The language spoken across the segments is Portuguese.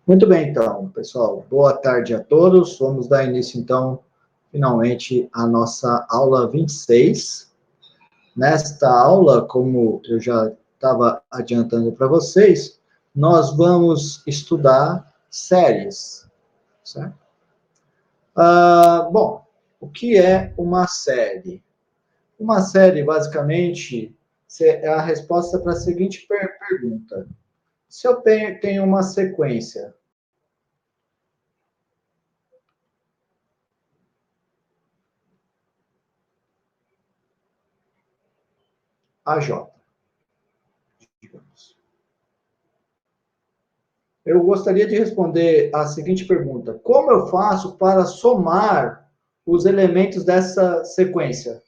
Muito bem, então, pessoal. Boa tarde a todos. Vamos dar início, então, finalmente, à nossa aula 26. Nesta aula, como eu já estava adiantando para vocês, nós vamos estudar séries, certo? Bom, o que é uma série? Uma série, basicamente, é a resposta para a seguinte pergunta. Se eu tenho uma sequência AJ, digamos. Eu gostaria de responder a seguinte pergunta: como eu faço para somar os elementos dessa sequência?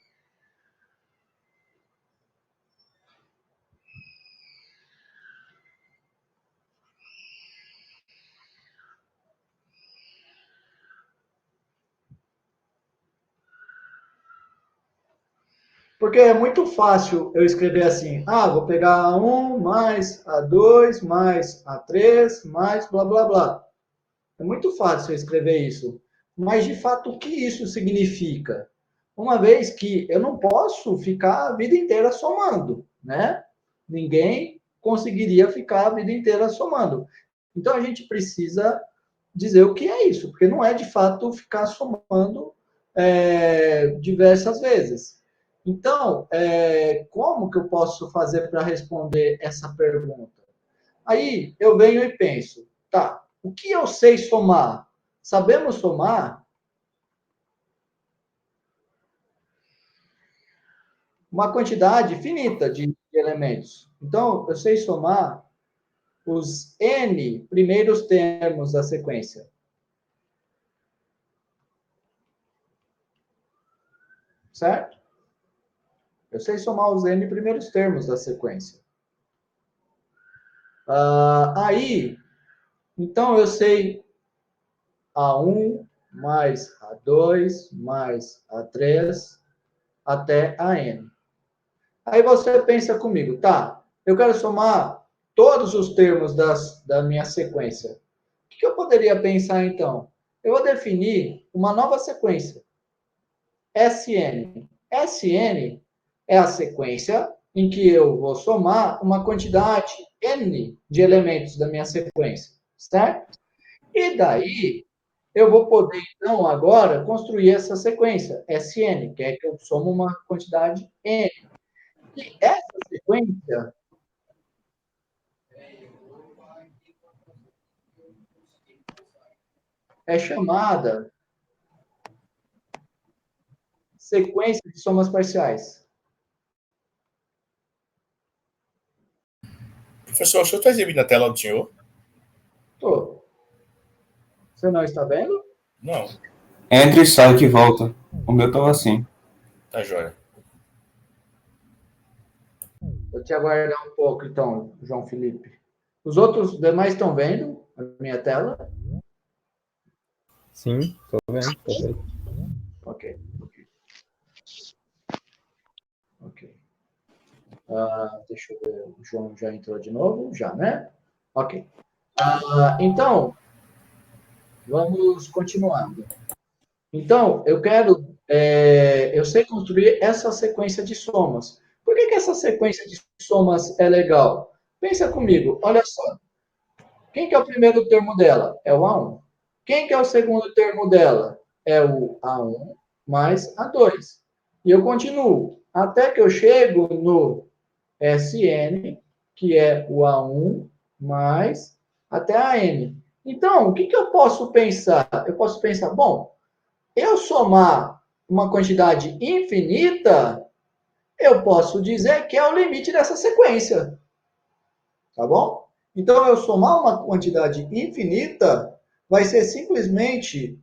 Porque é muito fácil eu escrever assim: vou pegar A1 mais A2 mais A3 mais blá blá blá. É muito fácil eu escrever isso. Mas, de fato, o que isso significa? Uma vez que eu não posso ficar a vida inteira somando, né? Ninguém conseguiria ficar a vida inteira somando. Então, a gente precisa dizer o que é isso, porque não é, de fato, ficar somando diversas vezes. Então, como que eu posso fazer para responder essa pergunta? Aí eu venho e penso, tá, o que eu sei somar? Sabemos somar uma quantidade finita de elementos. Então, eu sei somar os n primeiros termos da sequência. Certo? Eu sei somar os n primeiros termos da sequência. Aí, então eu sei A1 mais A2 mais A3 até AN. Aí você pensa comigo, tá, eu quero somar todos os termos da minha sequência. O que eu poderia pensar então? Eu vou definir uma nova sequência, SN. SN é a sequência em que eu vou somar uma quantidade N de elementos da minha sequência, certo? E daí, eu vou poder, então, agora, construir essa sequência, SN, que é que eu somo uma quantidade N. E essa sequência é chamada sequência de somas parciais. Professor, o senhor está exibindo a tela do senhor? Tô. Você não está vendo? Não. Entra e sai que volta. O meu tava assim. Tá jóia. Vou te aguardar um pouco, então, João Felipe. Os outros demais estão vendo a minha tela? Sim, tô vendo. Ok. Deixa eu ver, o João já entrou de novo? Já, né? Ok. Então, vamos continuando. Então, eu sei construir essa sequência de somas. Por que essa sequência de somas é legal? Pensa comigo, olha só. Quem que é o primeiro termo dela? É o A1. Quem que é o segundo termo dela? É o A1 mais A2. E eu continuo até que eu chego no SN, que é o A1 mais até a N. Então, o que eu posso pensar? Eu posso pensar, bom, eu somar uma quantidade infinita, eu posso dizer que é o limite dessa sequência. Tá bom? Então, eu somar uma quantidade infinita vai ser simplesmente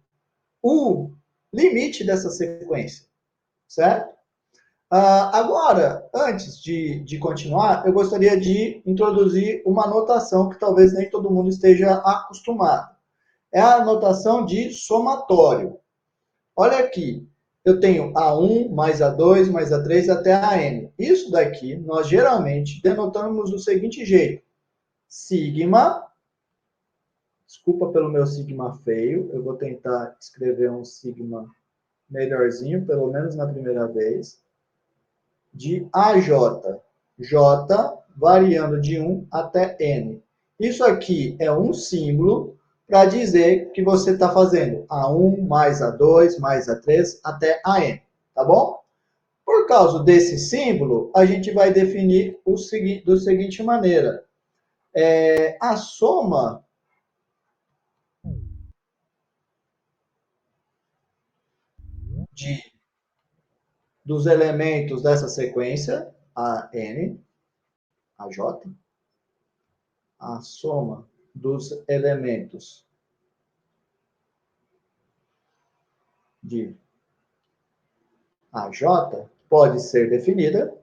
o limite dessa sequência. Certo? Agora, antes de continuar, eu gostaria de introduzir uma notação que talvez nem todo mundo esteja acostumado. É a notação de somatório. Olha aqui, eu tenho A1 mais A2 mais A3 até AN. Isso daqui nós geralmente denotamos do seguinte jeito: sigma Desculpa pelo meu sigma feio, eu vou tentar escrever um sigma melhorzinho, pelo menos na primeira vez, de AJ. J variando de 1 até N. Isso aqui é um símbolo para dizer que você está fazendo A1 mais A2 mais A3 até AN, tá bom? Por causa desse símbolo, a gente vai definir da seguinte maneira. A soma dos elementos dessa sequência, AN, AJ, a soma dos elementos de AJ pode ser definida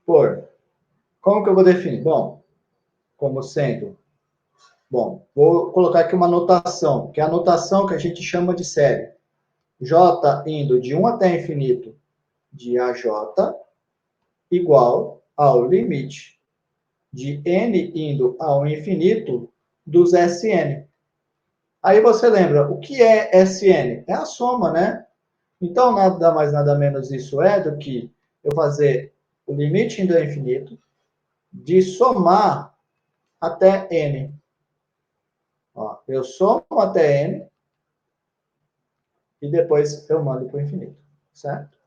por... Como que eu vou definir? Bom, como sendo... Bom, vou colocar aqui uma notação, que é a notação que a gente chama de série. J indo de 1 até infinito de AJ igual ao limite de N indo ao infinito dos Sn. Aí você lembra, o que é Sn? É a soma, né? Então, nada mais, nada menos isso é do que eu fazer o limite indo ao infinito de somar até N. Ó, eu somo até N e depois eu mando para o infinito, certo?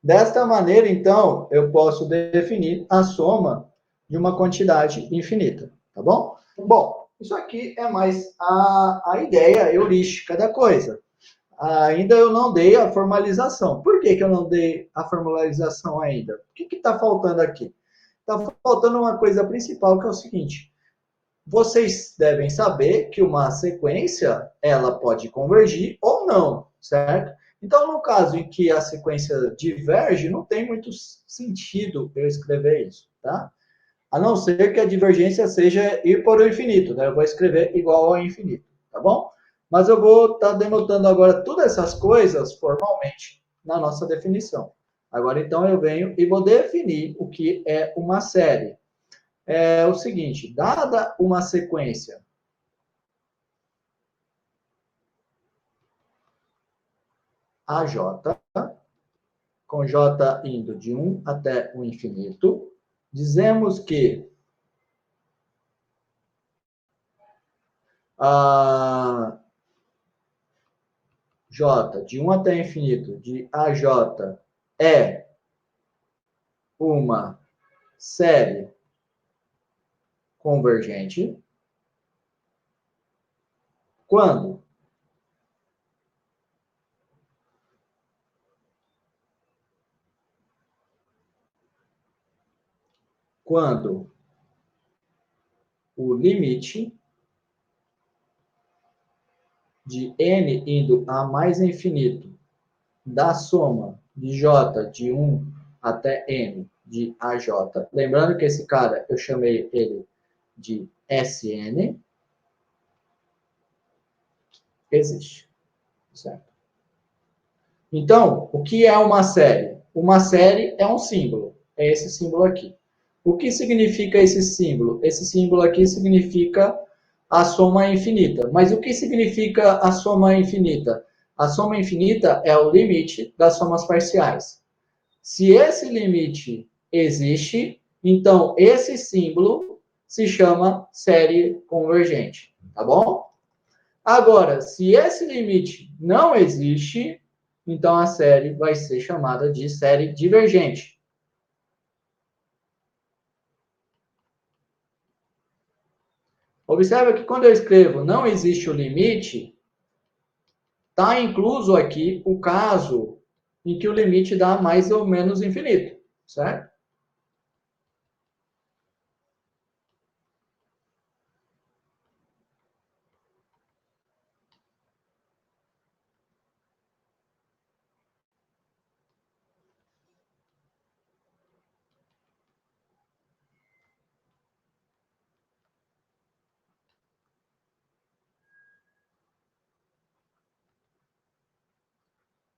Desta maneira, então, eu posso definir a soma de uma quantidade infinita, tá bom? Bom, isso aqui é mais a ideia heurística da coisa. Ainda eu não dei a formalização. Por que eu não dei a formalização ainda? O que está faltando aqui? Está faltando uma coisa principal, que é o seguinte. Vocês devem saber que uma sequência, ela pode convergir ou não, certo? Então, no caso em que a sequência diverge, não tem muito sentido eu escrever isso, tá? A não ser que a divergência seja ir para o infinito, né? Eu vou escrever igual ao infinito, tá bom? Mas eu vou estar denotando agora todas essas coisas formalmente na nossa definição. Agora, então, eu venho e vou definir o que é uma série. É o seguinte, dada uma sequência AJ, com J indo de 1 até o infinito, dizemos que a J de 1 até infinito de AJ é uma série convergente quando o limite de n indo a mais infinito da soma de j de 1 até n de AJ, lembrando que esse cara eu chamei ele de Sn, existe, certo? Então, o que é uma série? Uma série é um símbolo, é esse símbolo aqui. O que significa esse símbolo? Esse símbolo aqui significa a soma infinita. Mas o que significa a soma infinita? A soma infinita é o limite das somas parciais. Se esse limite existe, então esse símbolo se chama série convergente, tá bom? Agora, se esse limite não existe, então a série vai ser chamada de série divergente. Observa que quando eu escrevo não existe o limite, está incluso aqui o caso em que o limite dá mais ou menos infinito, certo?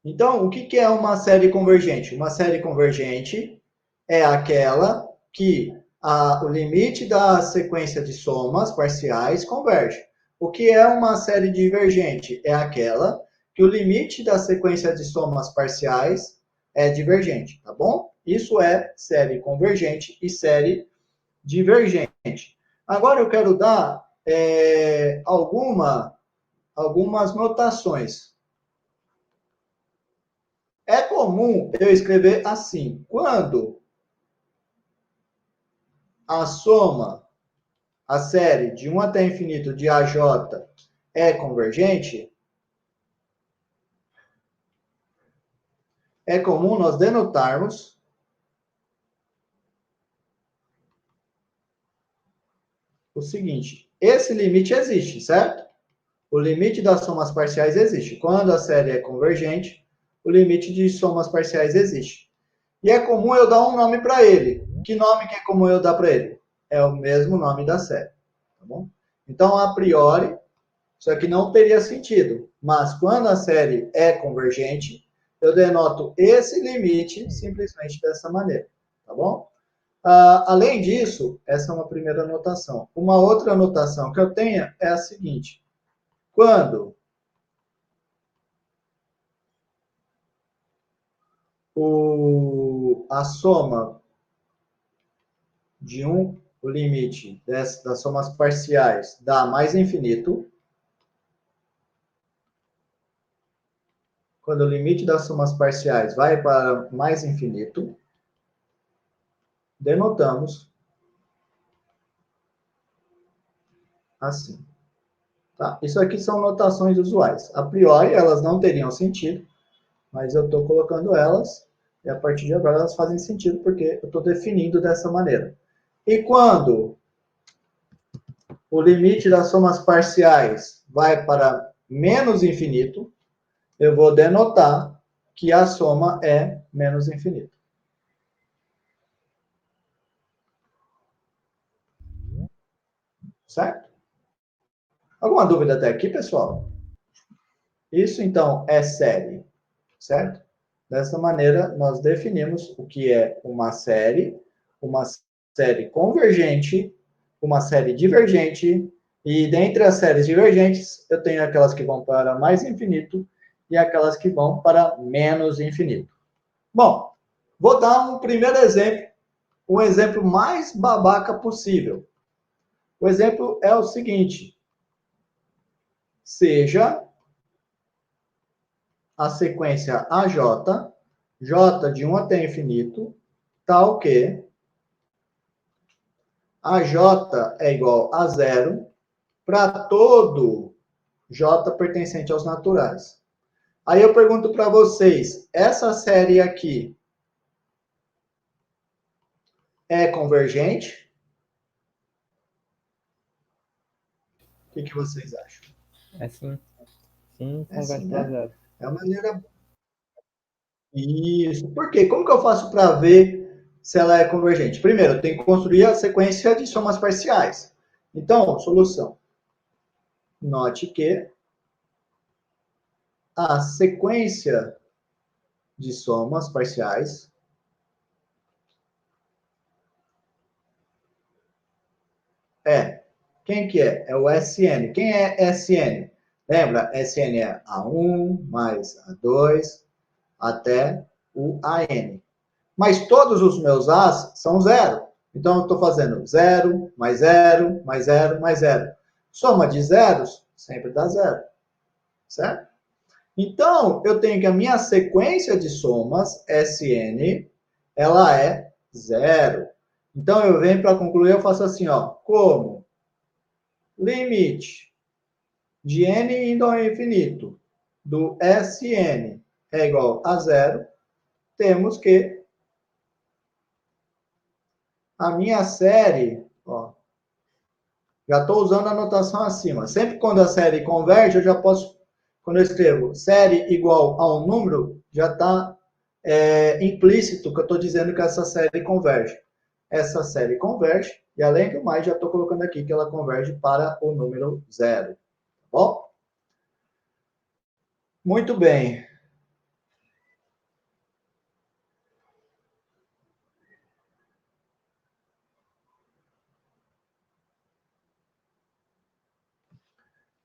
Então, o que é uma série convergente? Uma série convergente é aquela que o limite da sequência de somas parciais converge. O que é uma série divergente? É aquela que o limite da sequência de somas parciais é divergente, tá bom? Isso é série convergente e série divergente. Agora eu quero dar algumas notações. É comum eu escrever assim: quando a soma, a série de 1 até infinito de AJ é convergente, é comum nós denotarmos o seguinte: esse limite existe, certo? O limite das somas parciais existe. Quando a série é convergente, o limite de somas parciais existe. E é comum eu dar um nome para ele. Que nome que é comum eu dar para ele? É o mesmo nome da série. Tá bom? Então, a priori, isso aqui não teria sentido. Mas quando a série é convergente, eu denoto esse limite simplesmente dessa maneira. Tá bom? Além disso, essa é uma primeira anotação. Uma outra anotação que eu tenho é a seguinte: quando a soma de o limite das somas parciais dá mais infinito, quando o limite das somas parciais vai para mais infinito, denotamos assim. Tá? Isso aqui são notações usuais. A priori, elas não teriam sentido, mas eu estou colocando elas, e a partir de agora elas fazem sentido, porque eu estou definindo dessa maneira. E quando o limite das somas parciais vai para menos infinito, eu vou denotar que a soma é menos infinito. Certo? Alguma dúvida até aqui, pessoal? Isso, então, é série, certo? Dessa maneira, nós definimos o que é uma série convergente, uma série divergente, e dentre as séries divergentes, eu tenho aquelas que vão para mais infinito e aquelas que vão para menos infinito. Bom, vou dar um primeiro exemplo, um exemplo mais babaca possível. O exemplo é o seguinte: seja a sequência AJ, J de 1 até infinito, tal que AJ é igual a zero para todo J pertencente aos naturais. Aí eu pergunto para vocês, essa série aqui é convergente? O que vocês acham? É sim. Sim, É converte sim, para né? zero. É a maneira. Isso. Por quê? Como que eu faço para ver se ela é convergente? Primeiro, eu tenho que construir a sequência de somas parciais. Então, solução. Note que a sequência de somas parciais é. Quem que é? É o SN. Quem é SN? Lembra? SN é A1 mais A2 até o AN. Mas todos os meus As são zero. Então, eu estou fazendo zero, mais zero, mais zero, mais zero. Soma de zeros sempre dá zero. Certo? Então, eu tenho que a minha sequência de somas, SN, ela é zero. Então, eu venho para concluir, eu faço assim, ó, como limite de n indo ao infinito do Sn é igual a zero, temos que a minha série, ó, já estou usando a notação acima. Sempre quando a série converge, eu já posso, quando eu escrevo série igual a um número, já está implícito que eu estou dizendo que essa série converge. Essa série converge, e além do mais, já estou colocando aqui que ela converge para o número zero. Tá bom? Muito bem.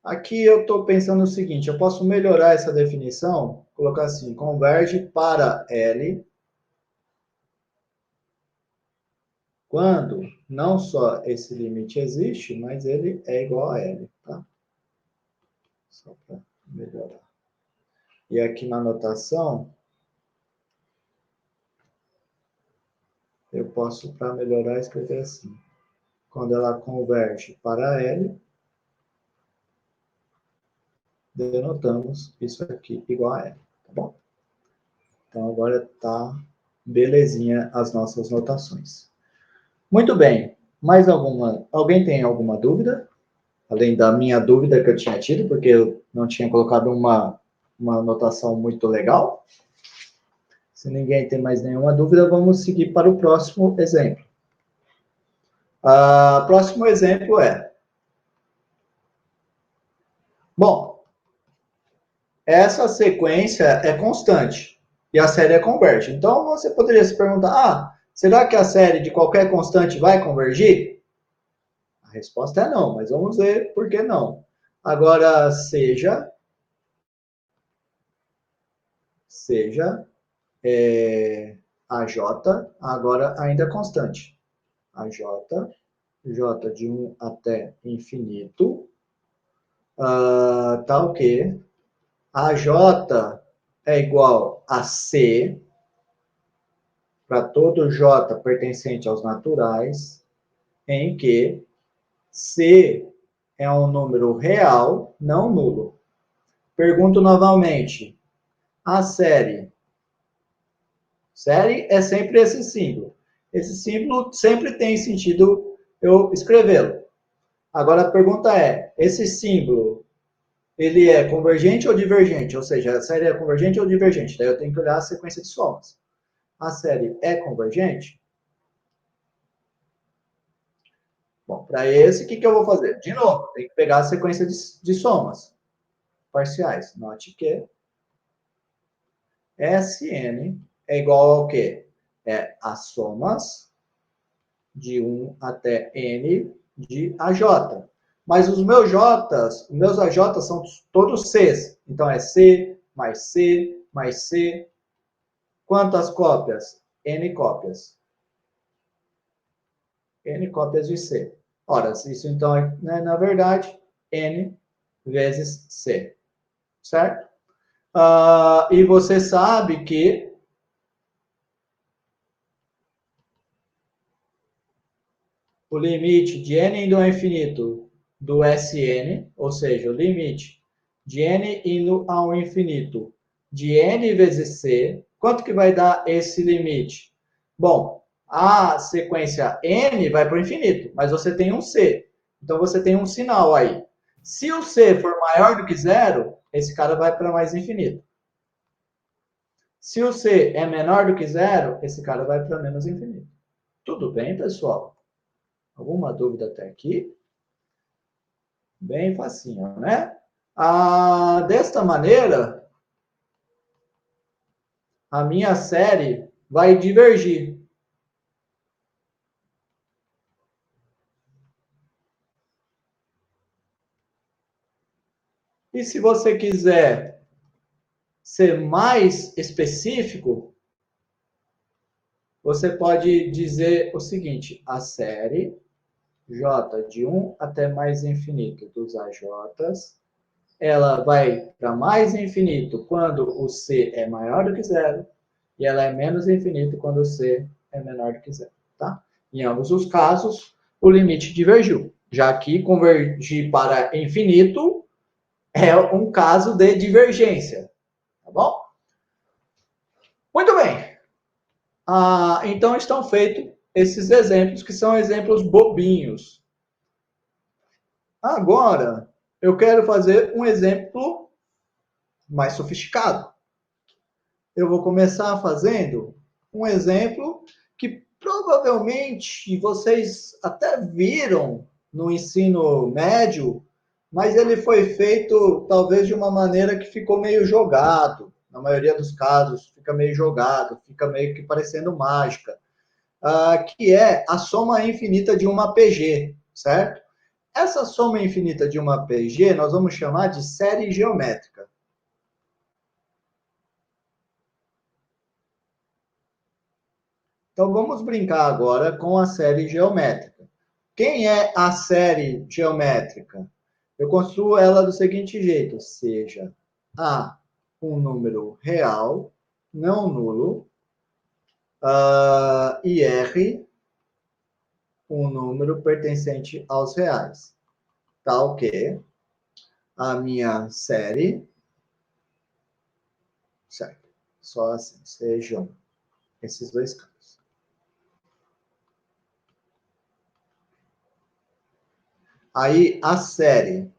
Aqui eu estou pensando o seguinte, eu posso melhorar essa definição, colocar assim, converge para L, quando não só esse limite existe, mas ele é igual a L, tá? Só para melhorar. E aqui na notação, eu posso, para melhorar, escrever assim. Quando ela converge para L, denotamos isso aqui igual a L, tá bom? Então, agora tá belezinha as nossas notações. Muito bem. Mais alguma? Alguém tem alguma dúvida? Além da minha dúvida que eu tinha tido, porque eu não tinha colocado uma anotação muito legal. Se ninguém tem mais nenhuma dúvida, vamos seguir para o próximo exemplo. O próximo exemplo é... Bom, essa sequência é constante e a série é converge. Então, você poderia se perguntar, será que a série de qualquer constante vai convergir? A resposta é não, mas vamos ver por que não. Agora, seja a J, agora ainda constante. A J de 1 até infinito, tá o quê? A J é igual a C, para todo J pertencente aos naturais, em que C é um número real, não nulo. Pergunto novamente, a série é sempre esse símbolo. Esse símbolo sempre tem sentido eu escrevê-lo. Agora a pergunta é, esse símbolo, ele é convergente ou divergente? Ou seja, a série é convergente ou divergente? Daí eu tenho que olhar a sequência de somas. A série é convergente? Bom, para esse, o que eu vou fazer? De novo, tem que pegar a sequência de somas parciais. Note que Sn é igual ao quê? É as somas de 1 até n de AJ. Mas os meus AJ são todos Cs. Então, é C, mais C, mais C. Quantas cópias? N cópias. N cópias de C. Ora, isso então é, na verdade, N vezes C. Certo? E você sabe que o limite de n indo ao infinito do Sn, ou seja, o limite de n indo ao infinito de n vezes c, quanto que vai dar esse limite? Bom, a sequência n vai para o infinito, mas você tem um c. Então, você tem um sinal aí. Se o c for maior do que zero, esse cara vai para mais infinito. Se o c é menor do que zero, esse cara vai para menos infinito. Tudo bem, pessoal? Alguma dúvida até aqui? Bem facinho, né? Desta maneira, a minha série vai divergir. E se você quiser ser mais específico, você pode dizer o seguinte, a série J de 1 até mais infinito dos AJs, ela vai para mais infinito quando o C é maior do que zero, e ela é menos infinito quando o C é menor do que zero, tá? Em ambos os casos, o limite divergiu, já que convergir para infinito é um caso de divergência, tá bom? Muito bem. Então estão feitos esses exemplos, que são exemplos bobinhos. Agora, eu quero fazer um exemplo mais sofisticado. Eu vou começar fazendo um exemplo que provavelmente vocês até viram no ensino médio, mas ele foi feito talvez de uma maneira que ficou meio jogado. Na maioria dos casos, fica meio jogado, fica meio que parecendo mágica. Que é a soma infinita de uma PG, certo? Essa soma infinita de uma PG, nós vamos chamar de série geométrica. Então, vamos brincar agora com a série geométrica. Quem é a série geométrica? Eu construo ela do seguinte jeito, seja A um número real, não nulo, e R um número pertencente aos reais. Tal que a minha série, certo, só assim, sejam esses dois casos. Aí, a série,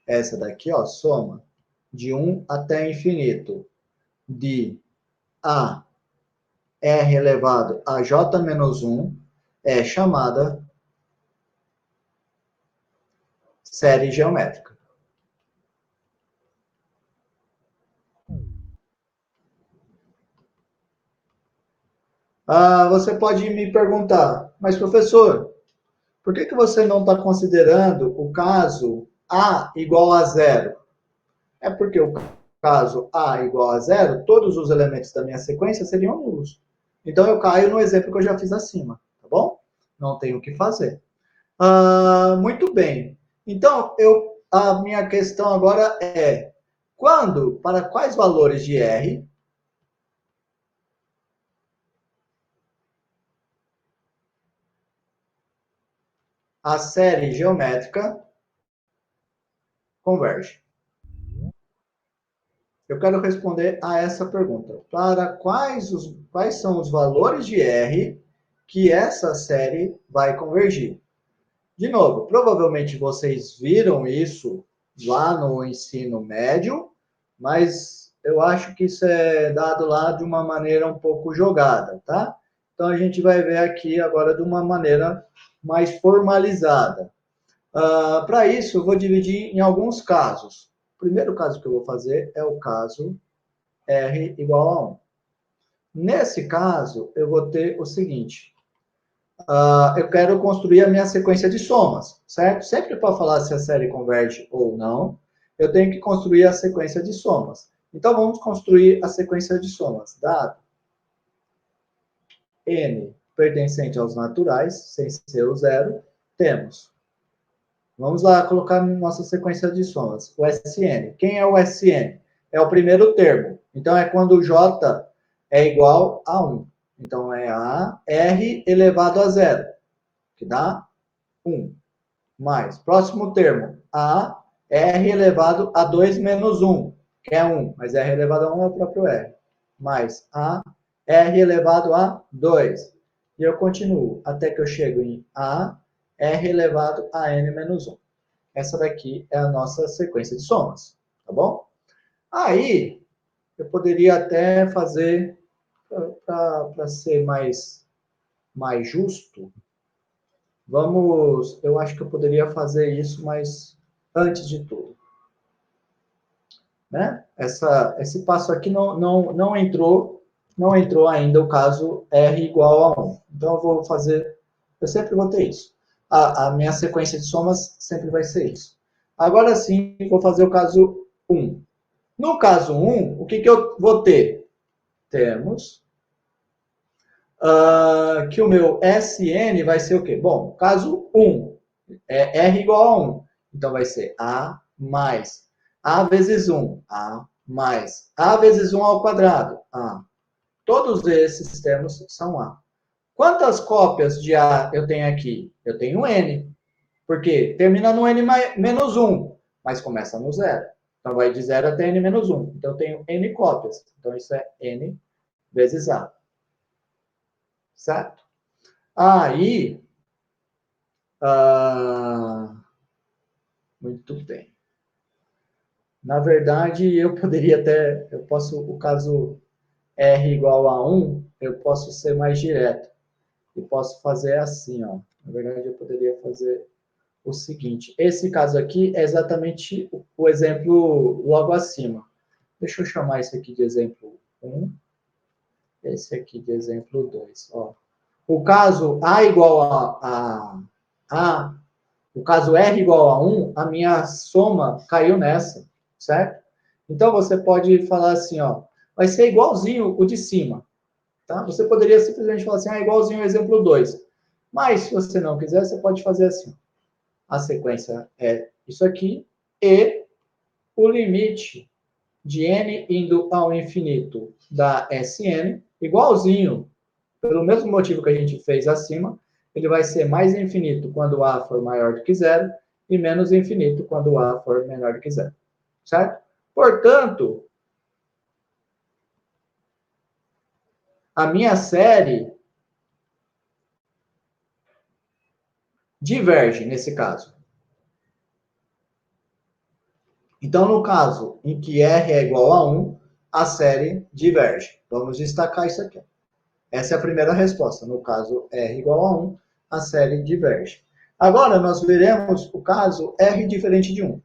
essa daqui, ó, soma de 1 até infinito, de A R elevado a J menos 1, é chamada série geométrica. Você pode me perguntar, mas professor, por que você não está considerando o caso A igual a zero? É porque o caso A igual a zero, todos os elementos da minha sequência seriam nulos. Então eu caio no exemplo que eu já fiz acima, tá bom? Não tenho o que fazer. Muito bem. Então, a minha questão agora é, para quais valores de R, a série geométrica converge? Eu quero responder a essa pergunta. Para quais são os valores de R que essa série vai convergir? De novo, provavelmente vocês viram isso lá no ensino médio, mas eu acho que isso é dado lá de uma maneira um pouco jogada, tá? Então a gente vai ver aqui agora de uma maneira mais formalizada. Para isso, eu vou dividir em alguns casos. O primeiro caso que eu vou fazer é o caso R igual a 1. Nesse caso, eu vou ter o seguinte. Eu quero construir a minha sequência de somas, certo? Sempre para falar se a série converge ou não, eu tenho que construir a sequência de somas. Então, vamos construir a sequência de somas. Dado n pertencente aos naturais, sem ser o zero, temos. Vamos lá colocar nossa sequência de somas. O SN. Quem é o SN? É o primeiro termo. Então, é quando o J é igual a 1. Então, é a R elevado a zero, que dá 1. Mais, próximo termo, a R elevado a 2 menos 1, que é 1. Mas R elevado a 1 é o próprio R. Mais a R elevado a 2. E eu continuo até que eu chego em a R elevado a N menos 1. Essa daqui é a nossa sequência de somas, tá bom? Aí, eu poderia até fazer, para ser mais justo, eu acho que eu poderia fazer isso, mas antes de tudo. Né? Esse passo aqui não entrou ainda o caso R igual a 1. Então, eu sempre vou ter isso. A minha sequência de somas sempre vai ser isso. Agora sim, vou fazer o caso 1. No caso 1, o que eu vou ter? Temos que o meu SN vai ser o quê? Bom, caso 1, é R igual a 1. Então, vai ser A mais A vezes 1. A mais A vezes 1 ao quadrado. A. Todos esses termos são A. Quantas cópias de A eu tenho aqui? Eu tenho N. Porque termina no N menos 1, mas começa no 0. Então, vai de 0 até N menos 1. Então, eu tenho N cópias. Então, isso é N vezes A. Certo? Aí, muito bem. Na verdade, o caso R igual a 1, eu posso ser mais direto. E posso fazer assim, ó. Na verdade, eu poderia fazer o seguinte. Esse caso aqui é exatamente o exemplo logo acima. Deixa eu chamar esse aqui de exemplo 1. Esse aqui de exemplo 2. Ó. O caso A igual a o caso R igual a 1, a minha soma caiu nessa, certo? Então, você pode falar assim, ó, vai ser igualzinho o de cima, tá? Você poderia simplesmente falar assim, igualzinho ao exemplo 2. Mas, se você não quiser, você pode fazer assim. A sequência é isso aqui, e o limite de n indo ao infinito da Sn, igualzinho, pelo mesmo motivo que a gente fez acima, ele vai ser mais infinito quando A for maior do que zero e menos infinito quando A for menor do que zero. Certo? Portanto, a minha série diverge nesse caso. Então, no caso em que R é igual a 1, a série diverge. Vamos destacar isso aqui. Essa é a primeira resposta. No caso R igual a 1, a série diverge. Agora, nós veremos o caso R diferente de 1.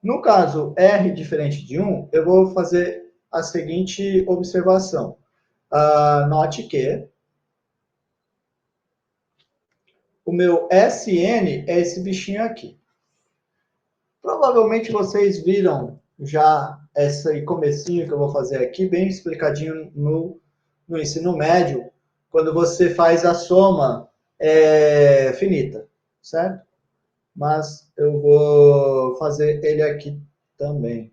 No caso R diferente de 1, eu vou fazer a seguinte observação. Note que o meu Sn é esse bichinho aqui. Provavelmente vocês viram já esse comecinho que eu vou fazer aqui, bem explicadinho no ensino médio, quando você faz a soma finita, certo? Mas eu vou fazer ele aqui também,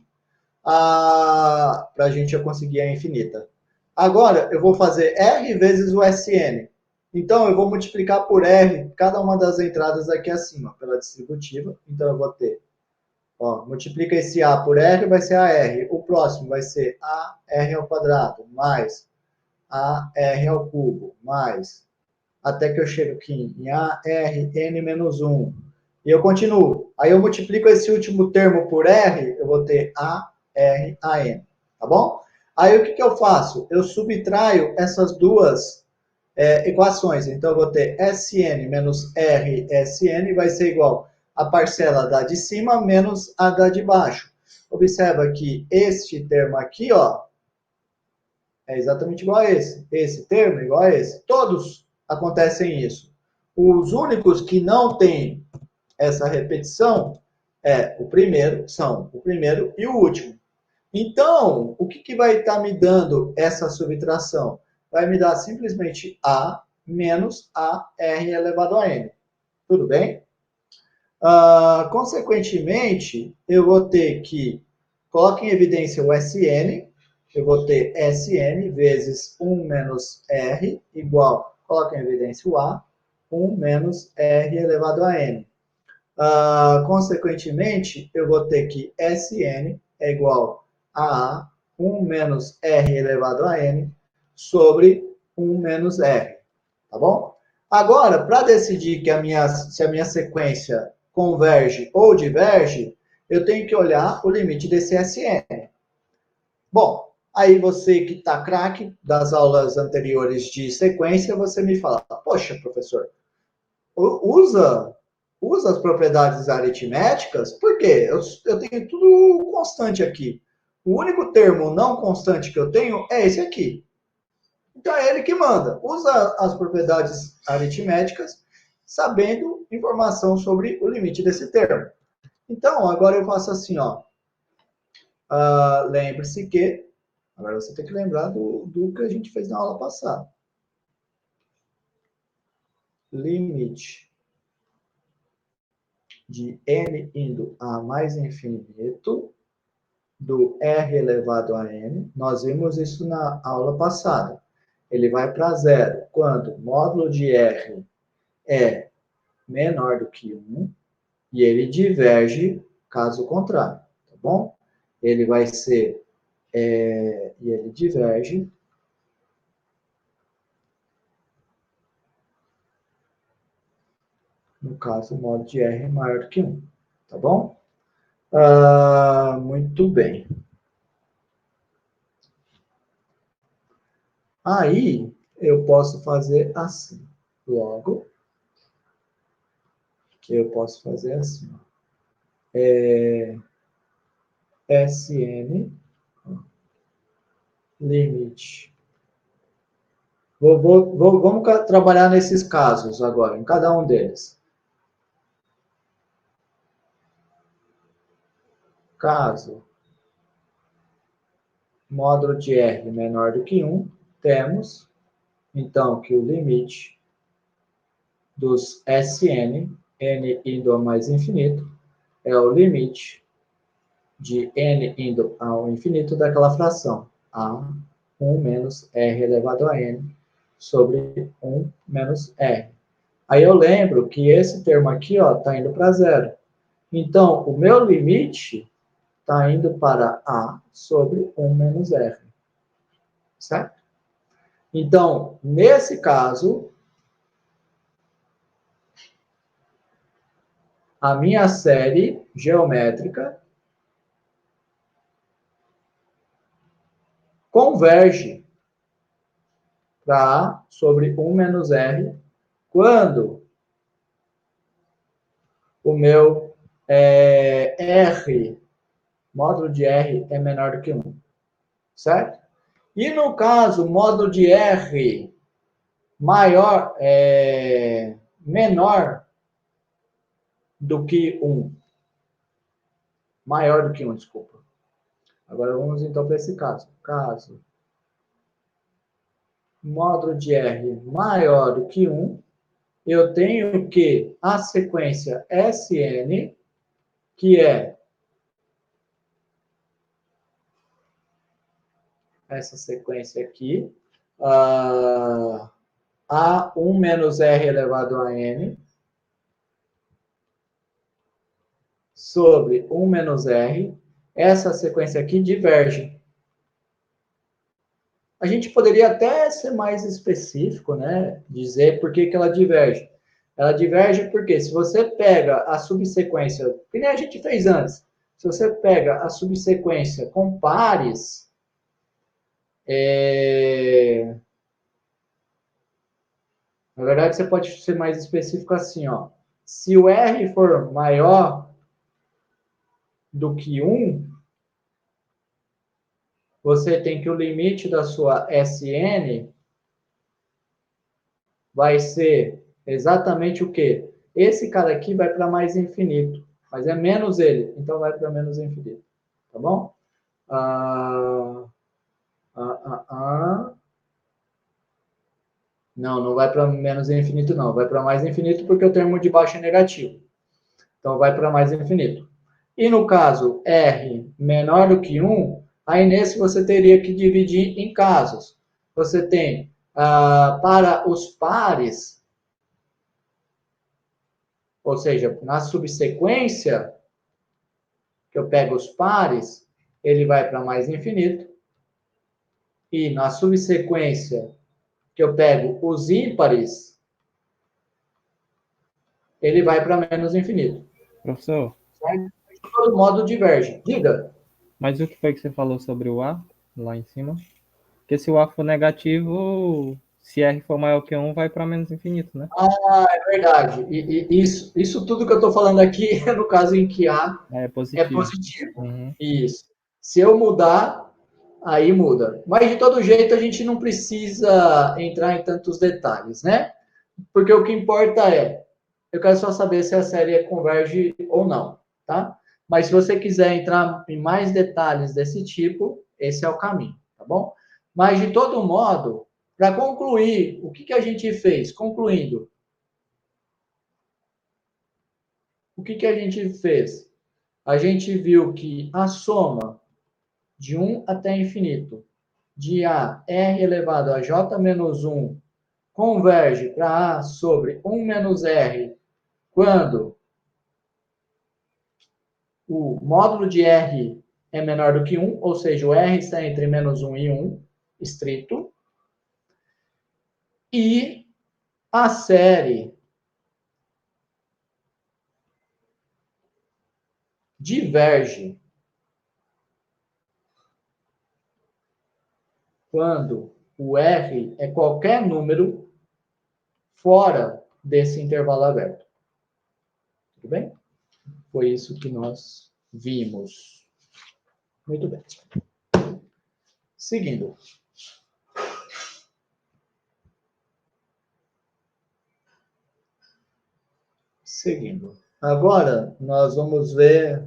para a gente conseguir a infinita. Agora, eu vou fazer R vezes o Sn. Então, eu vou multiplicar por R cada uma das entradas aqui acima, pela distributiva. Então, eu vou ter, multiplica esse A por R, vai ser AR. O próximo vai ser AR ao quadrado, mais AR ao cubo, mais, até que eu chego aqui em ARN menos 1. E eu continuo. Aí eu multiplico esse último termo por R, eu vou ter ARAN, tá bom? Aí o que eu faço? Eu subtraio essas duas equações. Então eu vou ter Sn menos RSn vai ser igual a parcela da de cima menos a da de baixo. Observa que este termo aqui, é exatamente igual a esse. Esse termo é igual a esse. Todos acontecem isso. Os únicos que não têm essa repetição são o primeiro e o último. Então, o que vai estar me dando essa subtração? Vai me dar simplesmente A menos AR elevado a N. Tudo bem? Consequentemente, eu vou ter que colocar em evidência o Sn. Eu vou ter Sn vezes 1 menos R igual, coloca em evidência o A, 1 menos R elevado a N. Consequentemente, eu vou ter que Sn é igual a 1 menos R elevado a N sobre 1 menos R. Tá bom? Agora, para decidir se a minha sequência converge ou diverge, eu tenho que olhar o limite desse Sn. Bom, aí você que está craque das aulas anteriores de sequência, você me fala, poxa, professor, usa as propriedades aritméticas, por quê? Eu tenho tudo constante aqui. O único termo não constante que eu tenho é esse aqui. Então é ele que manda. Usa as propriedades aritméticas, sabendo informação sobre o limite desse termo. Então, agora eu faço assim, lembre-se que, agora você tem que lembrar do que a gente fez na aula passada. Limite de n indo a mais infinito do r elevado a n. Nós vimos isso na aula passada. Ele vai para zero quando o módulo de r é menor do que 1 e ele diverge caso contrário, tá bom? Ele vai ser, e ele diverge no caso o módulo de r é maior do que 1, tá bom? Muito bem. Aí, eu posso fazer assim. Logo, eu posso fazer assim. Sn limite. Vamos trabalhar nesses casos agora, em cada um deles. Caso módulo de R menor do que 1, temos, então, que o limite dos Sn, n indo a mais infinito, é o limite de n indo ao infinito daquela fração, a 1 menos r elevado a n sobre 1 menos r. Aí eu lembro que esse termo aqui está indo para zero. Então, o meu limite está indo para a sobre 1 menos r. Certo? Então, nesse caso, a minha série geométrica converge para A sobre 1 menos R quando o meu R, módulo de R, é menor do que 1. Certo? E no caso, módulo de R menor do que 1. Maior do que 1, desculpa. Agora vamos então para esse caso. Caso módulo de R maior do que 1, eu tenho que a sequência Sn, que é essa sequência aqui, A1 menos R elevado a N, sobre 1 menos R, essa sequência aqui diverge. A gente poderia até ser mais específico, né? Dizer por que ela diverge. Ela diverge porque se você pega a subsequência, que nem a gente fez antes, se você pega a subsequência com pares, na verdade você pode ser mais específico assim, ó. Se o R for maior do que 1, você tem que o limite da sua Sn vai ser exatamente o quê? Esse cara aqui vai para mais infinito, mas é menos ele, então vai para menos infinito. Tá bom? Não vai para menos infinito, não. Vai para mais infinito porque o termo de baixo é negativo. Então, vai para mais infinito. E no caso R menor do que 1, aí nesse você teria que dividir em casos. Você tem, para os pares, ou seja, na subsequência, que eu pego os pares, ele vai para mais infinito. E na subsequência, que eu pego os ímpares, ele vai para menos infinito. Professor, Certo? De todo modo, diverge. Diga. mas o que foi que você falou sobre o A, lá em cima? Porque se o A for negativo, se R for maior que 1, vai para menos infinito, né? É verdade. Isso tudo que eu estou falando aqui é no caso em que A É é positivo. positivo. Uhum. Isso. Se eu mudar, aí muda. Mas, de todo jeito, a gente não precisa entrar em tantos detalhes, né? Porque o que importa eu quero só saber se a série converge ou não, tá? Mas se você quiser entrar em mais detalhes desse tipo, esse é o caminho, tá bom? Mas, de todo modo, para concluir, o que a gente fez? Concluindo, o que a gente fez? A gente viu que a soma de 1 até infinito de A R elevado a J menos 1 converge para A sobre 1 menos R quando o módulo de R é menor do que 1, ou seja, o R está entre menos 1 e 1, estrito. E a série diverge quando o R é qualquer número fora desse intervalo aberto. Tudo bem? Foi isso que nós vimos. Muito bem. Seguindo. Seguindo. Agora, nós vamos ver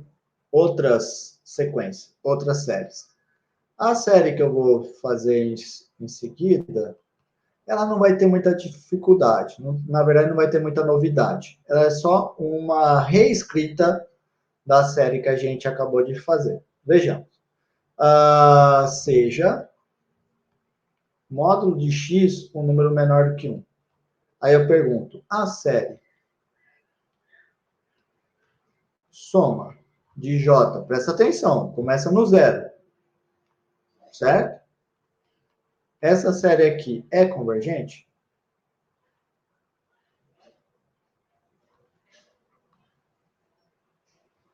outras sequências, outras séries. A série que eu vou fazer em seguida, ela não vai ter muita dificuldade. Na verdade, não vai ter muita novidade. Ela é só uma reescrita da série que a gente acabou de fazer. Vejamos. Seja módulo de x um número menor do que 1. Aí eu pergunto, a série soma de j, presta atenção, começa no zero, certo? Essa série aqui é convergente?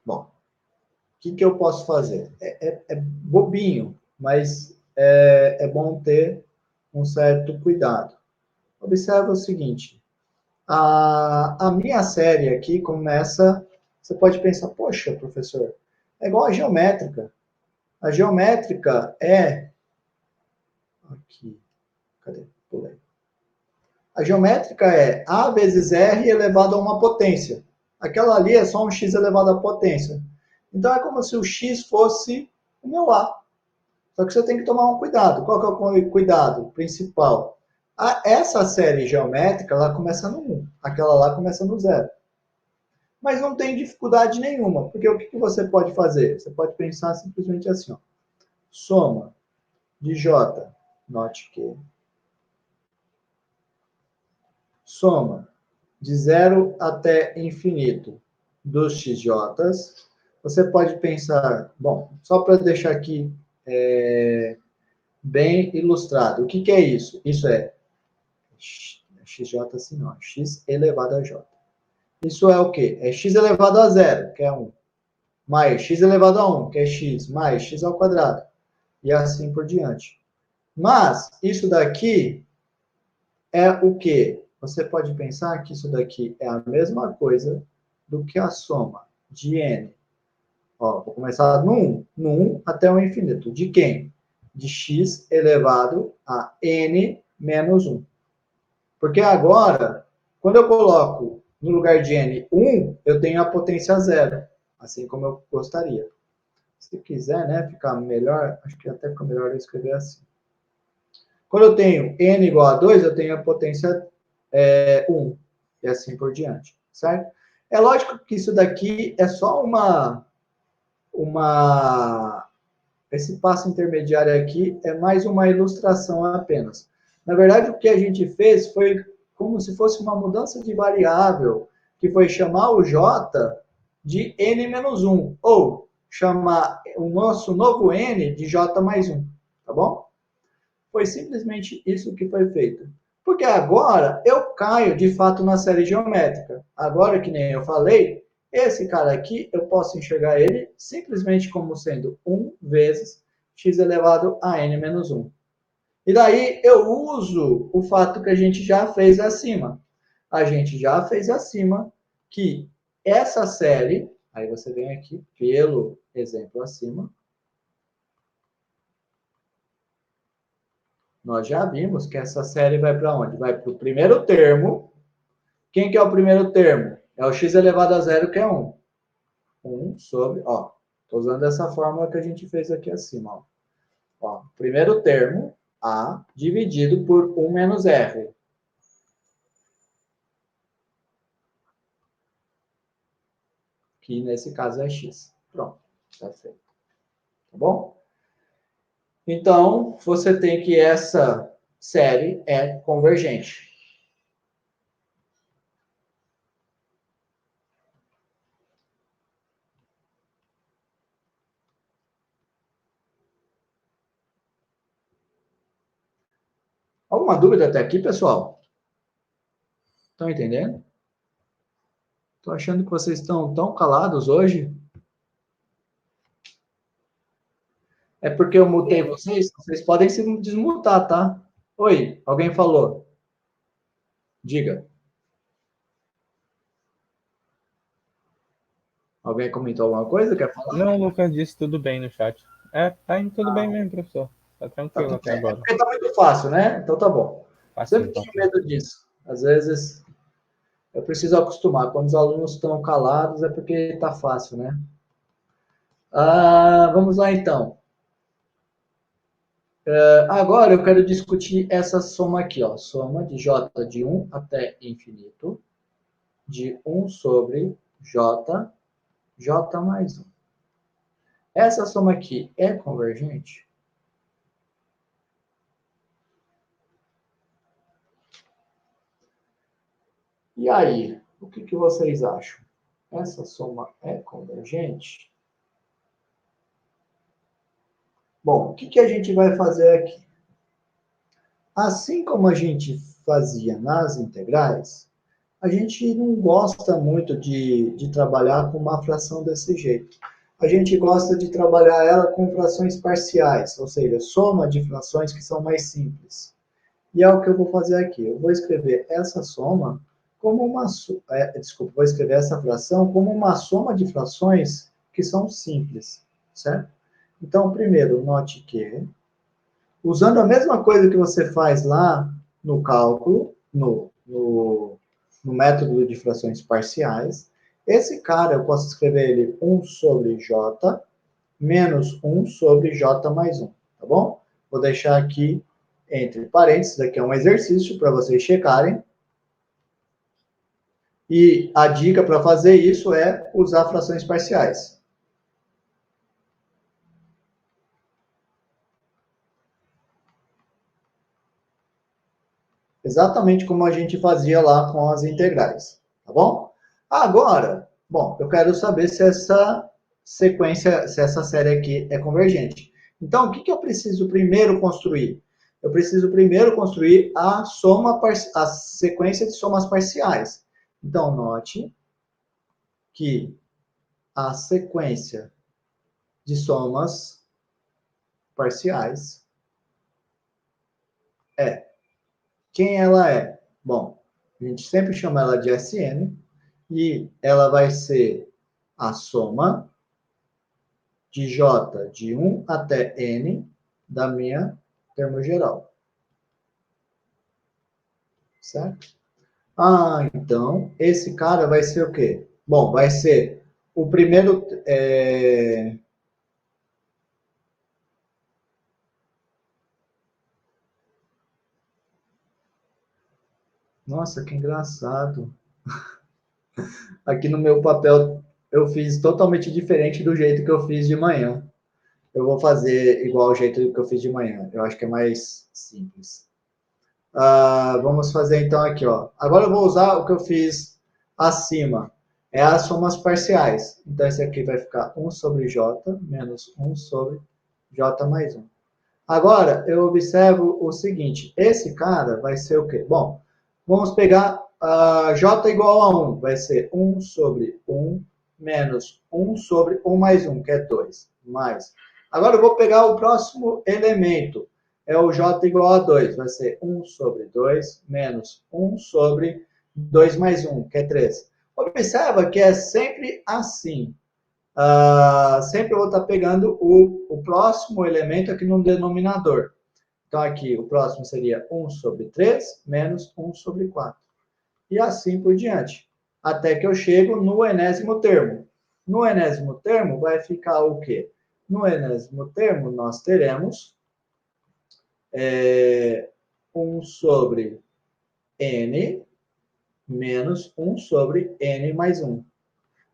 Bom, o que eu posso fazer? É bobinho, mas é bom ter um certo cuidado. Observa o seguinte, a minha série aqui começa, você pode pensar, poxa, professor, é igual a geométrica. A geométrica é... Aqui, cadê? Pulei. A geométrica é A vezes R elevado a uma potência. Aquela ali é só um x elevado à potência. Então, é como se o x fosse o meu A. Só que você tem que tomar um cuidado. Qual que é o cuidado principal? Essa série geométrica, ela começa no 1. Aquela lá começa no 0. Mas não tem dificuldade nenhuma. Porque o que você pode fazer? Você pode pensar simplesmente assim, ó. Soma de j, note que... Soma de 0 até infinito dos xj's. Você pode pensar, bom, só para deixar aqui bem ilustrado, o que é isso? Isso é xj assim, ó, x elevado a j. Isso é o quê? É x elevado a 0, que é 1, mais x elevado a 1, que é x, mais x ao quadrado, e assim por diante. Mas, isso daqui é o quê? Você pode pensar que isso daqui é a mesma coisa do que a soma de n. Ó, vou começar no 1 até o infinito. De quem? De x elevado a n menos 1. Porque agora, quando eu coloco no lugar de n 1, eu tenho a potência 0, assim como eu gostaria. Se quiser, né, ficar melhor, acho que até fica melhor eu escrever assim. Quando eu tenho n igual a 2, eu tenho a potência 1, e assim por diante, certo? É lógico que isso daqui é só esse passo intermediário aqui é mais uma ilustração apenas. Na verdade, o que a gente fez foi como se fosse uma mudança de variável, que foi chamar o j de n-1, ou chamar o nosso novo n de j mais 1, tá bom? Foi simplesmente isso que foi feito. Porque agora eu caio, de fato, na série geométrica. Agora, que nem eu falei, esse cara aqui, eu posso enxergar ele simplesmente como sendo 1 vezes x elevado a n menos 1. E daí eu uso o fato que a gente já fez acima. A gente já fez acima que essa série, aí você vem aqui pelo exemplo acima, nós já vimos que essa série vai para onde? Vai para o primeiro termo. Quem que é o primeiro termo? É o x elevado a 0, que é 1. 1 sobre... Ó, estou usando essa fórmula que a gente fez aqui acima. Ó, primeiro termo, A, dividido por 1 menos R. Que nesse caso é x. Pronto, está feito. Tá bom? Então, você tem que essa série é convergente. Alguma dúvida até aqui, pessoal? Estão entendendo? Estou achando que vocês estão tão calados hoje. É porque eu mutei vocês? Vocês podem se desmutar, tá? Oi, alguém falou? Diga. Alguém comentou alguma coisa? Quer falar? Não, o Lucas disse tudo bem no chat. Tá indo tudo bem mesmo, professor. Tá tranquilo até agora. Porque tá muito fácil, né? Então tá bom. Fácil, Sempre tive medo disso. Às vezes Eu preciso acostumar. Quando os alunos estão calados é porque está fácil, né? Vamos lá, então. Agora eu quero discutir essa soma aqui, ó. Soma de j de 1 até infinito, de 1 sobre j mais 1. Essa soma aqui é convergente? E aí, o que vocês acham? Essa soma é convergente? Bom, o que a gente vai fazer aqui? Assim como a gente fazia nas integrais, a gente não gosta muito de trabalhar com uma fração desse jeito. A gente gosta de trabalhar ela com frações parciais, ou seja, soma de frações que são mais simples. E é o que eu vou fazer aqui. Eu vou escrever essa soma como uma... vou escrever essa fração como uma soma de frações que são simples, certo? Então, primeiro, note que, usando a mesma coisa que você faz lá no cálculo, no método de frações parciais, esse cara eu posso escrever ele 1 sobre j menos 1 sobre j mais 1, tá bom? Vou deixar aqui entre parênteses, aqui é um exercício para vocês checarem. E a dica para fazer isso é usar frações parciais. Exatamente como a gente fazia lá com as integrais, tá bom? Agora, bom, eu quero saber se essa sequência, se essa série aqui é convergente. Então, o que eu preciso primeiro construir? Eu preciso primeiro construir a sequência de somas parciais. Então, note que a sequência de somas parciais é... Quem ela é? Bom, a gente sempre chama ela de SN, e ela vai ser a soma de J de 1 até N da minha termo geral. Certo? Então, esse cara vai ser o quê? Bom, vai ser o primeiro... Nossa, que engraçado. Aqui no meu papel eu fiz totalmente diferente do jeito que eu fiz de manhã. Eu vou fazer igual ao jeito que eu fiz de manhã. Eu acho que é mais simples. Vamos fazer então aqui, ó. Agora eu vou usar o que eu fiz acima. É as somas parciais. Então esse aqui vai ficar 1 sobre j menos 1 sobre j mais 1. Agora eu observo o seguinte. Esse cara vai ser o quê? Bom, vamos pegar j igual a 1. Vai ser 1 sobre 1 menos 1 sobre 1 mais 1, que é 2. Mais. Agora eu vou pegar o próximo elemento. É o j igual a 2. Vai ser 1 sobre 2 menos 1 sobre 2 mais 1, que é 3. Observa que é sempre assim. Sempre eu vou estar pegando o próximo elemento aqui no denominador. Então, aqui, o próximo seria 1 sobre 3 menos 1 sobre 4. E assim por diante. Até que eu chego no enésimo termo. No enésimo termo vai ficar o quê? No enésimo termo, nós teremos 1 sobre n menos 1 sobre n mais 1.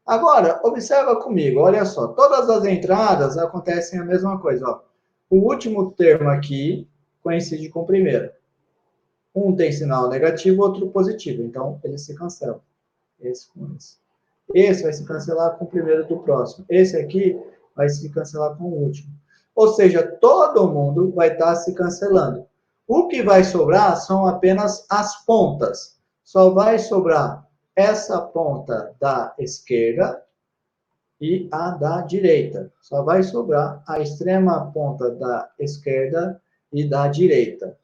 Agora, observa comigo, olha só. Todas as entradas acontecem a mesma coisa. Ó. O último termo aqui coincide com o primeiro. Um tem sinal negativo, outro positivo. Então, eles se cancelam. Esse com esse. Esse vai se cancelar com o primeiro do próximo. Esse aqui vai se cancelar com o último. Ou seja, todo mundo vai estar se cancelando. O que vai sobrar são apenas as pontas. Só vai sobrar essa ponta da esquerda e a da direita. Só vai sobrar a extrema ponta da esquerda e da direita.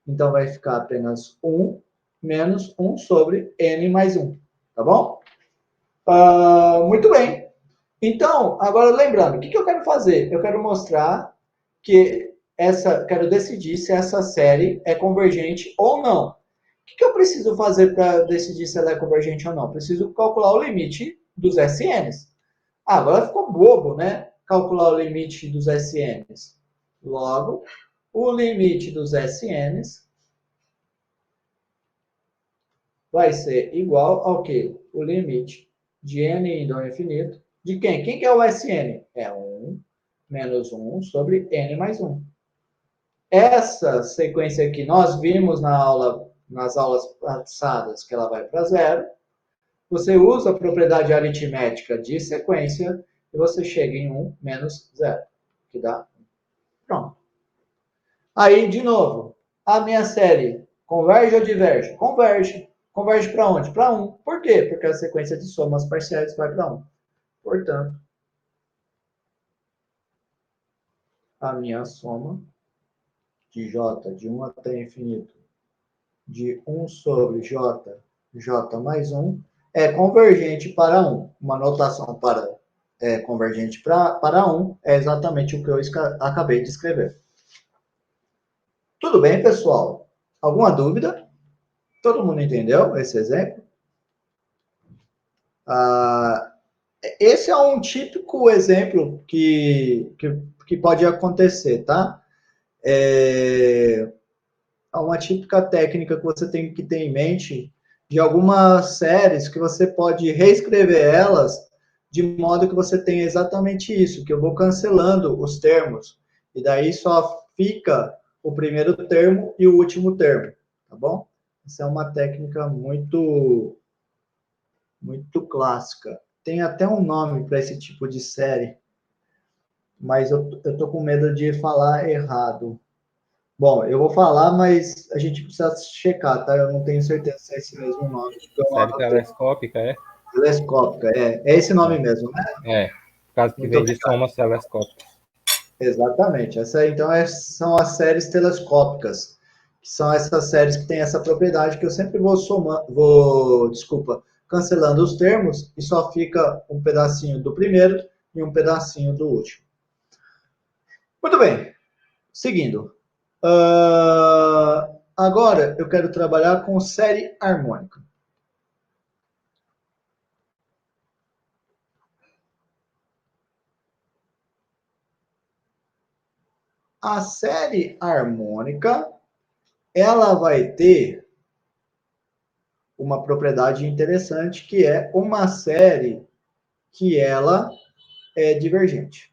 Então, vai ficar apenas 1 menos 1 sobre n mais 1. Tá bom? Muito bem. Então, agora lembrando, o que eu quero fazer? Eu quero mostrar que quero decidir se essa série é convergente ou não. que eu preciso fazer para decidir se ela é convergente ou não? Preciso calcular o limite dos SNs. Agora ficou bobo, né? Calcular o limite dos SNs. Logo, o limite dos SNs vai ser igual ao quê? O limite de n indo ao infinito. De quem? Quem que é o SN? É 1 menos 1 sobre n mais 1. Essa sequência aqui nós vimos nas aulas passadas que ela vai para zero. Você usa a propriedade aritmética de sequência e você chega em 1 menos 0, que dá 1. Pronto. Aí, de novo, a minha série converge ou diverge? Converge. Converge para onde? Para 1. Por quê? Porque a sequência de somas parciais vai para 1. Portanto, a minha soma de j de 1 até infinito de 1 sobre j mais 1 é convergente para 1. Uma notação para convergente para 1 é exatamente o que eu acabei de escrever. Tudo bem, pessoal? Alguma dúvida? Todo mundo entendeu esse exemplo? Esse é um típico exemplo que pode acontecer, tá? É uma típica técnica que você tem que ter em mente de algumas séries que você pode reescrever elas de modo que você tenha exatamente isso, que eu vou cancelando os termos, e daí só fica o primeiro termo e o último termo, tá bom? Essa é uma técnica muito clássica. Tem até um nome para esse tipo de série, mas eu tô com medo de falar errado. Bom, eu vou falar, mas a gente precisa checar, tá? Eu não tenho certeza se é esse mesmo nome. Série telescópica, é? Telescópica, é esse nome mesmo, né? É, por causa que Muito vem de obrigado. somas telescópicas. Exatamente. Essa, então, são as séries telescópicas, que são essas séries que têm essa propriedade que eu sempre vou cancelando os termos e só fica um pedacinho do primeiro e um pedacinho do último. Muito bem. Seguindo. Agora eu quero trabalhar com série harmônica. A série harmônica, ela vai ter uma propriedade interessante, que é uma série que ela é divergente.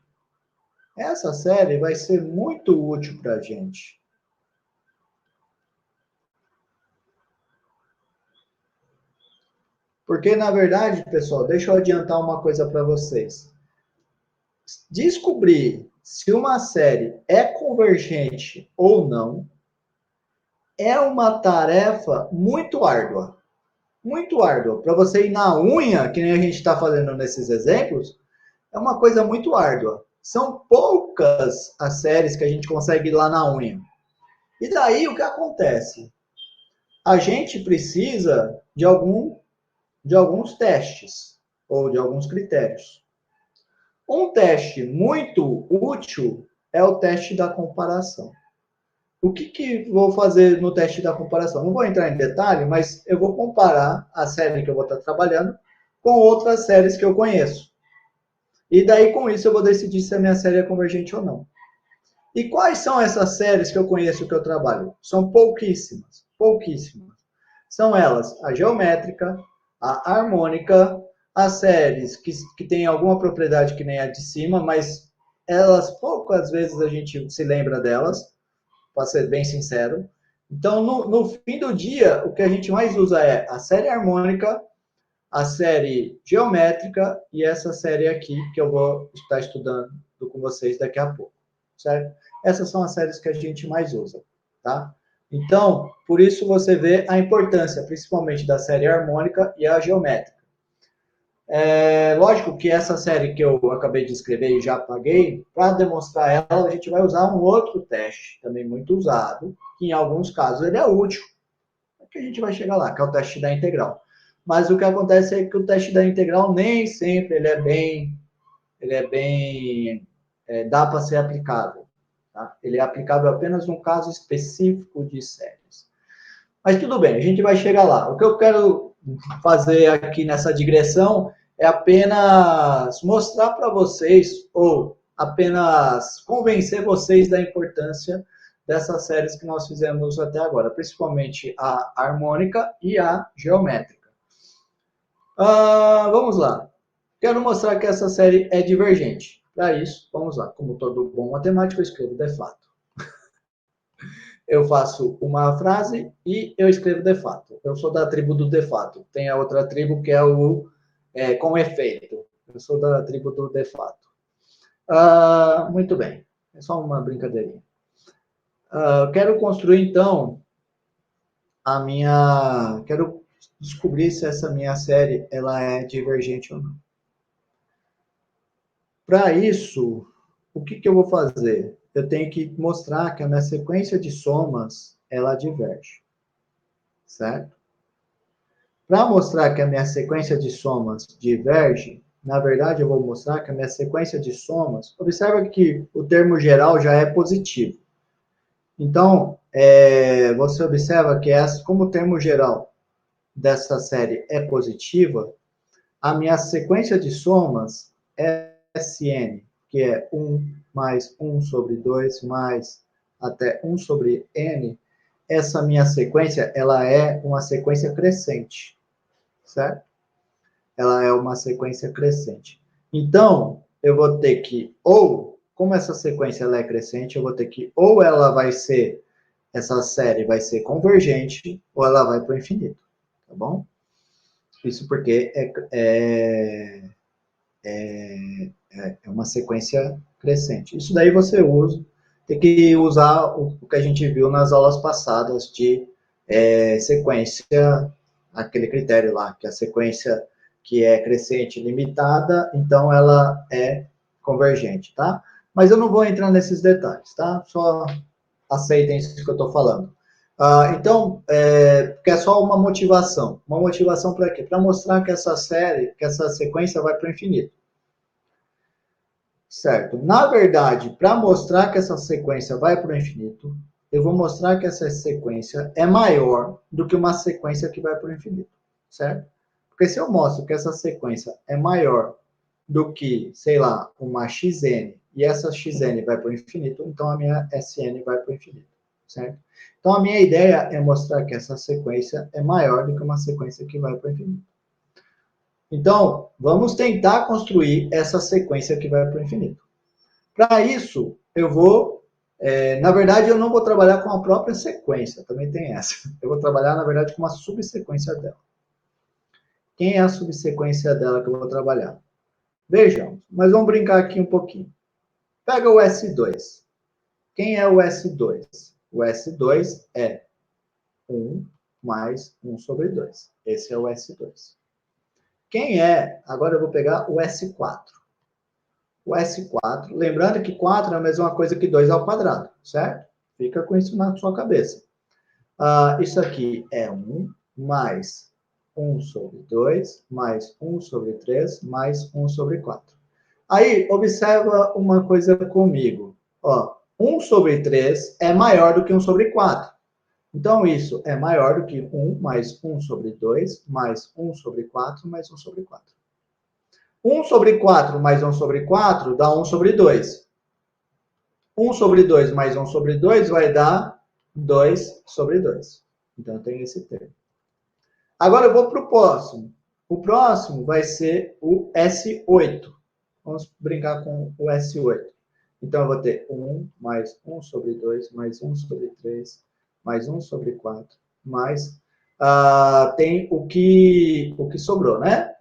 Essa série vai ser muito útil para a gente. Porque, na verdade, pessoal, deixa eu adiantar uma coisa para vocês. Descobrir se uma série é convergente ou não é uma tarefa muito árdua. Muito árdua. Para você ir na unha, que nem a gente está fazendo nesses exemplos, é uma coisa muito árdua. São poucas as séries que a gente consegue ir lá na unha. E daí o que acontece? A gente precisa de alguns testes ou de alguns critérios. Um teste muito útil é o teste da comparação. O que vou fazer no teste da comparação? Não vou entrar em detalhe, mas eu vou comparar a série que eu vou estar trabalhando com outras séries que eu conheço. E daí, com isso, eu vou decidir se a minha série é convergente ou não. E quais são essas séries que eu conheço que eu trabalho? São pouquíssimas. Pouquíssimas. São elas a geométrica, a harmônica, as séries que têm alguma propriedade que nem a de cima, mas elas poucas vezes a gente se lembra delas, para ser bem sincero. Então, no fim do dia, o que a gente mais usa é a série harmônica, a série geométrica e essa série aqui que eu vou estar estudando com vocês daqui a pouco, certo? Essas são as séries que a gente mais usa, tá? Então, por isso você vê a importância, principalmente da série harmônica e a geométrica. Lógico que essa série que eu acabei de escrever e já apaguei, para demonstrar ela, a gente vai usar um outro teste, também muito usado, que em alguns casos ele é útil, que a gente vai chegar lá, que é o teste da integral. Mas o que acontece é que o teste da integral nem sempre dá para ser aplicável. Tá? Ele é aplicável apenas num caso específico de séries. Mas tudo bem, a gente vai chegar lá. O que eu quero fazer aqui nessa digressão é apenas mostrar para vocês, ou apenas convencer vocês da importância dessas séries que nós fizemos até agora, principalmente a harmônica e a geométrica. Vamos lá. Quero mostrar que essa série é divergente. Para isso, vamos lá. Como todo bom matemático, eu escrevo de fato. Eu faço uma frase e eu escrevo de fato. Eu sou da tribo do de fato. Tem a outra tribo que é o com efeito. Eu sou da tribo do de fato. Muito bem. É só uma brincadeirinha. Quero construir, então, Quero descobrir se essa minha série ela é divergente ou não. Para isso, o que eu vou fazer? Eu tenho que mostrar que a minha sequência de somas, ela diverge. Certo? Para mostrar que a minha sequência de somas diverge, na verdade, eu vou mostrar que a minha sequência de somas... Observa que o termo geral já é positivo. Então, você observa que como o termo geral dessa série é positiva, a minha sequência de somas é Sn, que é 1 mais 1 sobre 2 mais até 1 sobre n. Essa minha sequência, ela é uma sequência crescente, certo? Ela é uma sequência crescente. Então, eu vou ter que, como essa sequência ela é crescente, eu vou ter que, ou ela vai ser, essa série vai ser convergente, ou ela vai para o infinito, tá bom? Isso porque é uma sequência crescente. Isso daí você tem que usar o que a gente viu nas aulas passadas de sequência, aquele critério lá, que a sequência que é crescente limitada, então ela é convergente, tá? Mas eu não vou entrar nesses detalhes, tá? Só aceitem isso que eu estou falando. Então, porque é só uma motivação. Uma motivação para quê? Para mostrar que essa sequência vai para o infinito. Certo. Na verdade, para mostrar que essa sequência vai para o infinito, eu vou mostrar que essa sequência é maior do que uma sequência que vai para o infinito. Certo? Porque se eu mostro que essa sequência é maior do que, sei lá, uma xn, e essa xn vai para o infinito, então a minha Sn vai para o infinito. Certo? Então, a minha ideia é mostrar que essa sequência é maior do que uma sequência que vai para o infinito. Então, vamos tentar construir essa sequência que vai para o infinito. Para isso, eu vou... na verdade, eu não vou trabalhar com a própria sequência, também tem essa. Eu vou trabalhar, na verdade, com uma subsequência dela. Quem é a subsequência dela que eu vou trabalhar? Vejamos, mas vamos brincar aqui um pouquinho. Pega o S2. Quem é o S2? O S2 é 1 mais 1 sobre 2. Esse é o S2. Quem é? Agora eu vou pegar o S4. O S4, lembrando que 4 é a mesma coisa que 2 ao quadrado, certo? Fica com isso na sua cabeça. Isso aqui é 1 mais 1 sobre 2, mais 1 sobre 3, mais 1 sobre 4. Aí, observa uma coisa comigo. 1 sobre 3 é maior do que 1 sobre 4. Então, isso é maior do que 1 mais 1 sobre 2, mais 1 sobre 4, mais 1 sobre 4. 1 sobre 4 mais 1 sobre 4 dá 1 sobre 2. 1 sobre 2 mais 1 sobre 2 vai dar 2 sobre 2. Então, eu tenho esse termo. Agora, eu vou para o próximo. O próximo vai ser o S8. Vamos brincar com o S8. Então, eu vou ter 1 mais 1 sobre 2, mais 1 sobre 3, mais 1 sobre 4, mais... tem o que sobrou, né?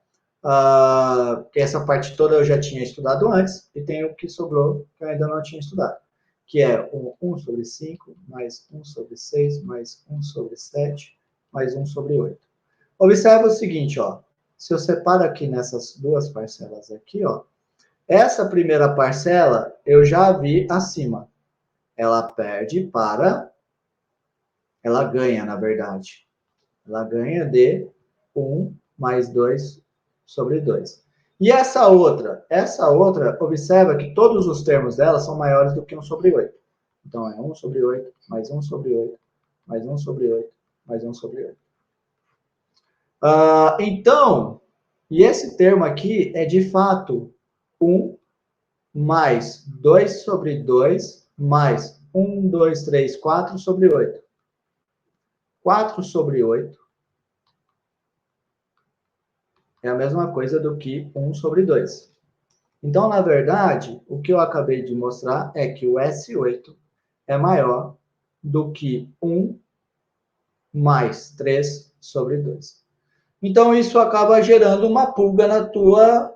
Que essa parte toda eu já tinha estudado antes, e tem o que sobrou que eu ainda não tinha estudado, que é 1 sobre 5, mais 1 sobre 6, mais 1 sobre 7, mais 1 sobre 8. Observa o seguinte, se eu separo aqui nessas duas parcelas aqui, essa primeira parcela eu já vi acima. Ela perde para... Ela ganha, na verdade. Ela ganha de 1 mais 2 sobre 2. E essa outra, observa que todos os termos dela são maiores do que 1 sobre 8. Então, é 1 sobre 8, mais 1 sobre 8, mais 1 sobre 8, mais 1 sobre 8. Então, e esse termo aqui é de fato 1 mais 2 sobre 2 mais 1, 2, 3, 4 sobre 8. 4 sobre 8 é a mesma coisa do que 1 sobre 2. Então, na verdade, o que eu acabei de mostrar é que o S8 é maior do que 1 mais 3 sobre 2. Então, isso acaba gerando uma pulga na tua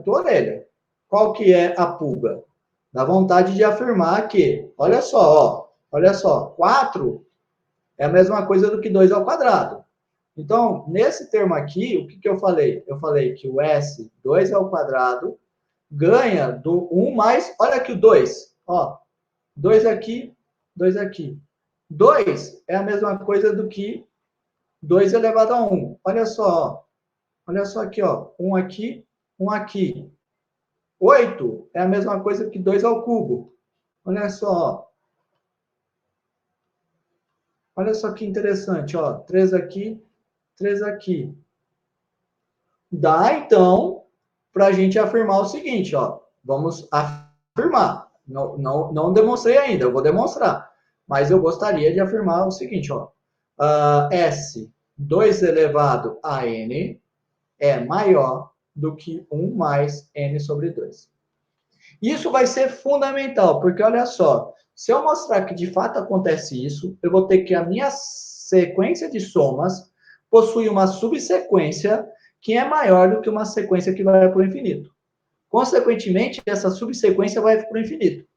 orelha. Qual que é a pulga? Dá vontade de afirmar que, olha só, 4 é a mesma coisa do que 2 ao quadrado. Então, nesse termo aqui, o que eu falei? Eu falei que o S, 2 ao quadrado, ganha do 1 mais, olha aqui o 2, 2 aqui, 2 aqui. 2 é a mesma coisa do que 2 elevado a 1. Olha só aqui, 1 aqui, 1 aqui. 8 é a mesma coisa que 2 ao cubo. Olha só. Olha só que interessante, 3 aqui, 3 aqui. Dá, então, para a gente afirmar o seguinte, vamos afirmar. Não demonstrei ainda, eu vou demonstrar. Mas eu gostaria de afirmar o seguinte, S 2 elevado a N é maior do que 1 mais N sobre 2. Isso vai ser fundamental, porque olha só, se eu mostrar que de fato acontece isso, eu vou ter que a minha sequência de somas possui uma subsequência que é maior do que uma sequência que vai para o infinito. Consequentemente, essa subsequência vai para o infinito.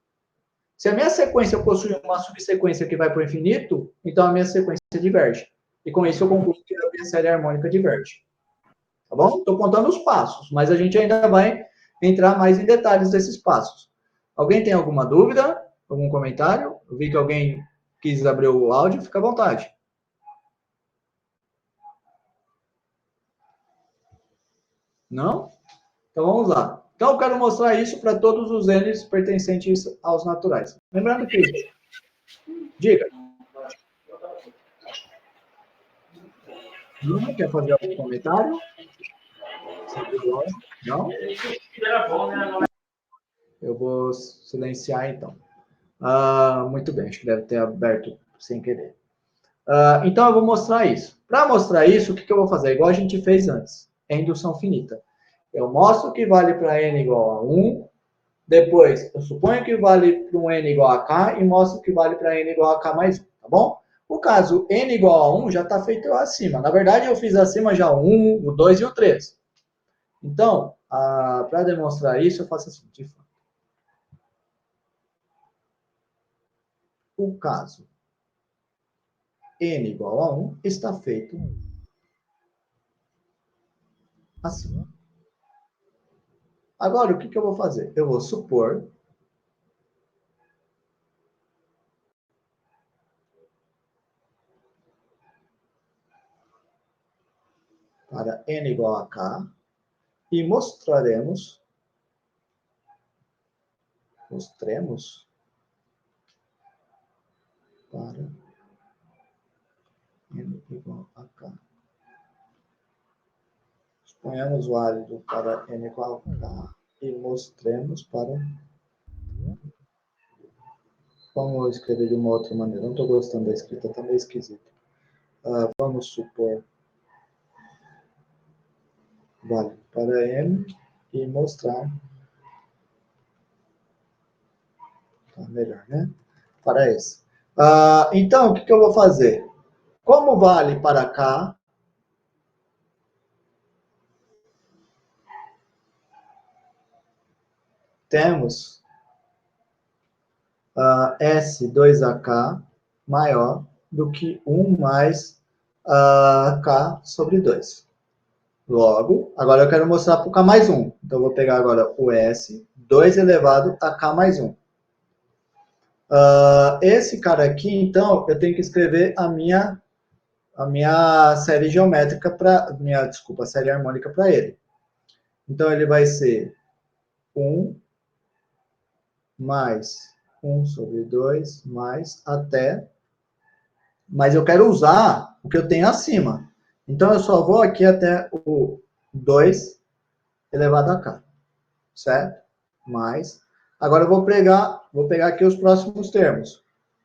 Se a minha sequência possui uma subsequência que vai para o infinito, então a minha sequência diverge. E com isso eu concluo que a minha série harmônica diverge. Tá bom? Estou contando os passos, mas a gente ainda vai entrar mais em detalhes desses passos. Alguém tem alguma dúvida? Algum comentário? Eu vi que alguém quis abrir o áudio, fica à vontade. Não? Então vamos lá. Então eu quero mostrar isso para todos os N's pertencentes aos naturais. Lembrando que... Diga. Não quer fazer algum comentário? Não? Eu vou silenciar então. Muito bem, acho que deve ter aberto sem querer. Então eu vou mostrar isso. Para mostrar isso, o que eu vou fazer? Igual a gente fez antes. É indução finita. Eu mostro que vale para n igual a 1, depois eu suponho que vale para um n igual a k e mostro que vale para n igual a k mais 1, tá bom? O caso n igual a 1 já está feito acima. Na verdade, eu fiz acima já o 1, o 2 e o 3. Então, para demonstrar isso, eu faço assim, de fato. O caso n igual a 1 está feito assim. Agora, o que eu vou fazer? Eu vou supor para n igual a k e mostremos para n igual a k. Suponhamos válido para n igual a k e mostremos para... Vamos escrever de uma outra maneira. Não estou gostando da escrita, está meio esquisito. Vamos supor válido para n e mostrar... Tá melhor, né? Para esse. Então, o que eu vou fazer? Como vale para k, temos S2AK maior do que 1 mais K sobre 2. Logo, agora eu quero mostrar para o K mais 1. Então, eu vou pegar agora o S, 2 elevado a K mais 1. Esse cara aqui, então, eu tenho que escrever a minha série geométrica para... série harmônica para ele. Então, ele vai ser 1 mais 1 sobre 2 mais até mas eu quero usar o que eu tenho acima. Então, eu só vou aqui até o 2 elevado a k, certo? Mais. Agora, eu vou pegar aqui os próximos termos.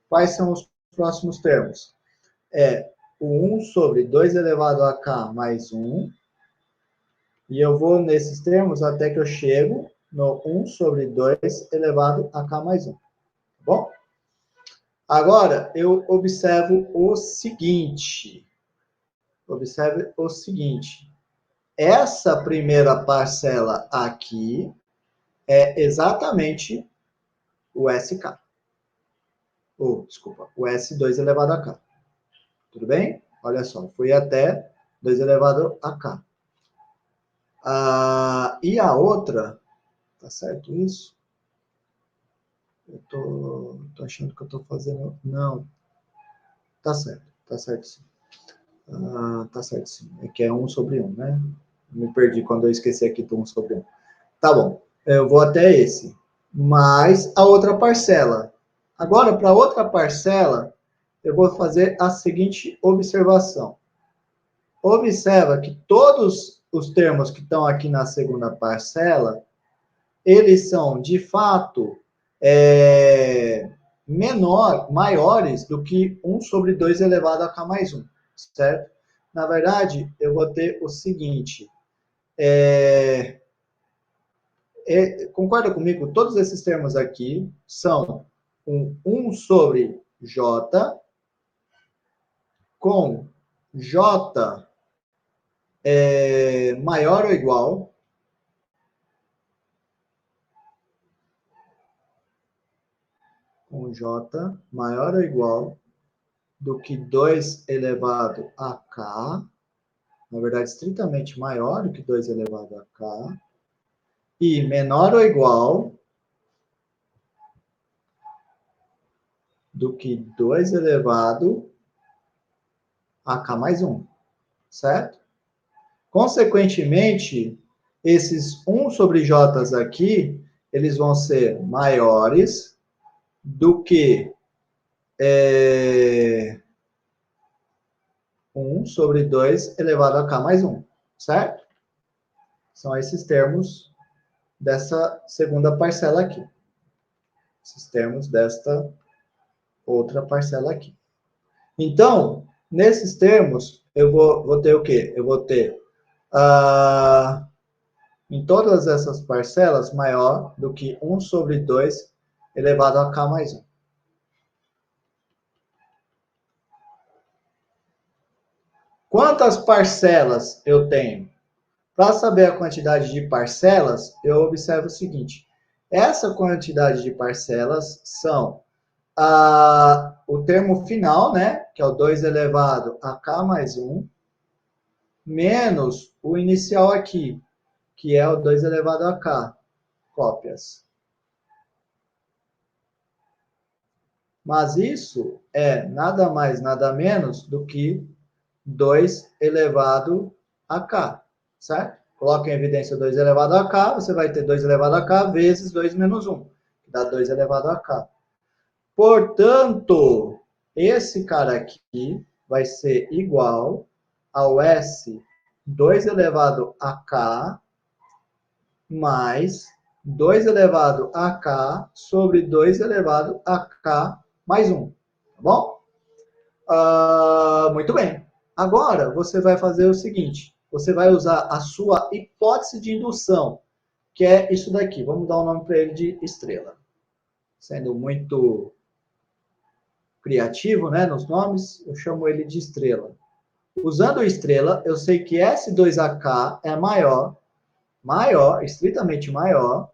Quais são os próximos termos? O 1 sobre 2 elevado a k mais 1. E eu vou nesses termos até que eu chego no 1 sobre 2 elevado a k mais 1. Tá bom? Agora, eu observo o seguinte. Observe o seguinte. Essa primeira parcela aqui é exatamente o SK. Desculpa, o S2 elevado a k. Tudo bem? Olha só, fui até 2 elevado a k. E a outra, tá certo isso? Eu tô achando que eu tô fazendo... Não, tá certo sim. Tá certo sim. É que é 1 sobre 1, né? Me perdi quando eu esqueci aqui do 1 sobre 1. Tá bom, eu vou até esse. Mais a outra parcela. Agora, para outra parcela, eu vou fazer a seguinte observação. Observa que todos os termos que estão aqui na segunda parcela, eles são, de fato, maiores do que 1 sobre 2 elevado a k mais 1, certo? Na verdade, eu vou ter o seguinte, concorda comigo? Todos esses termos aqui são 1 sobre j com j maior ou igual do que 2 elevado a k, na verdade, estritamente maior do que 2 elevado a k, e menor ou igual do que 2 elevado a k mais 1, certo? Consequentemente, esses 1 sobre j aqui, eles vão ser maiores do que 1 sobre 2 elevado a k mais 1, certo? São esses termos dessa segunda parcela aqui. Esses termos desta outra parcela aqui. Então, nesses termos, eu vou ter o quê? Eu vou ter, em todas essas parcelas, maior do que 1 sobre 2 elevado a k mais 1. Quantas parcelas eu tenho? Para saber a quantidade de parcelas, eu observo o seguinte. Essa quantidade de parcelas são o termo final, né, que é o 2 elevado a k mais 1, menos o inicial aqui, que é o 2 elevado a k, cópias. Mas isso é nada mais, nada menos do que 2 elevado a k, certo? Coloca em evidência 2 elevado a k, você vai ter 2 elevado a k vezes 2 menos 1, que dá 2 elevado a k. Portanto, esse cara aqui vai ser igual ao S 2 elevado a k mais 2 elevado a k sobre 2 elevado a k mais 1. Tá bom? Muito bem. Agora, você vai fazer o seguinte. Você vai usar a sua hipótese de indução, que é isso daqui. Vamos dar um nome para ele de estrela. Sendo muito criativo, né, nos nomes, eu chamo ele de estrela. Usando estrela, eu sei que S2AK é maior, estritamente maior,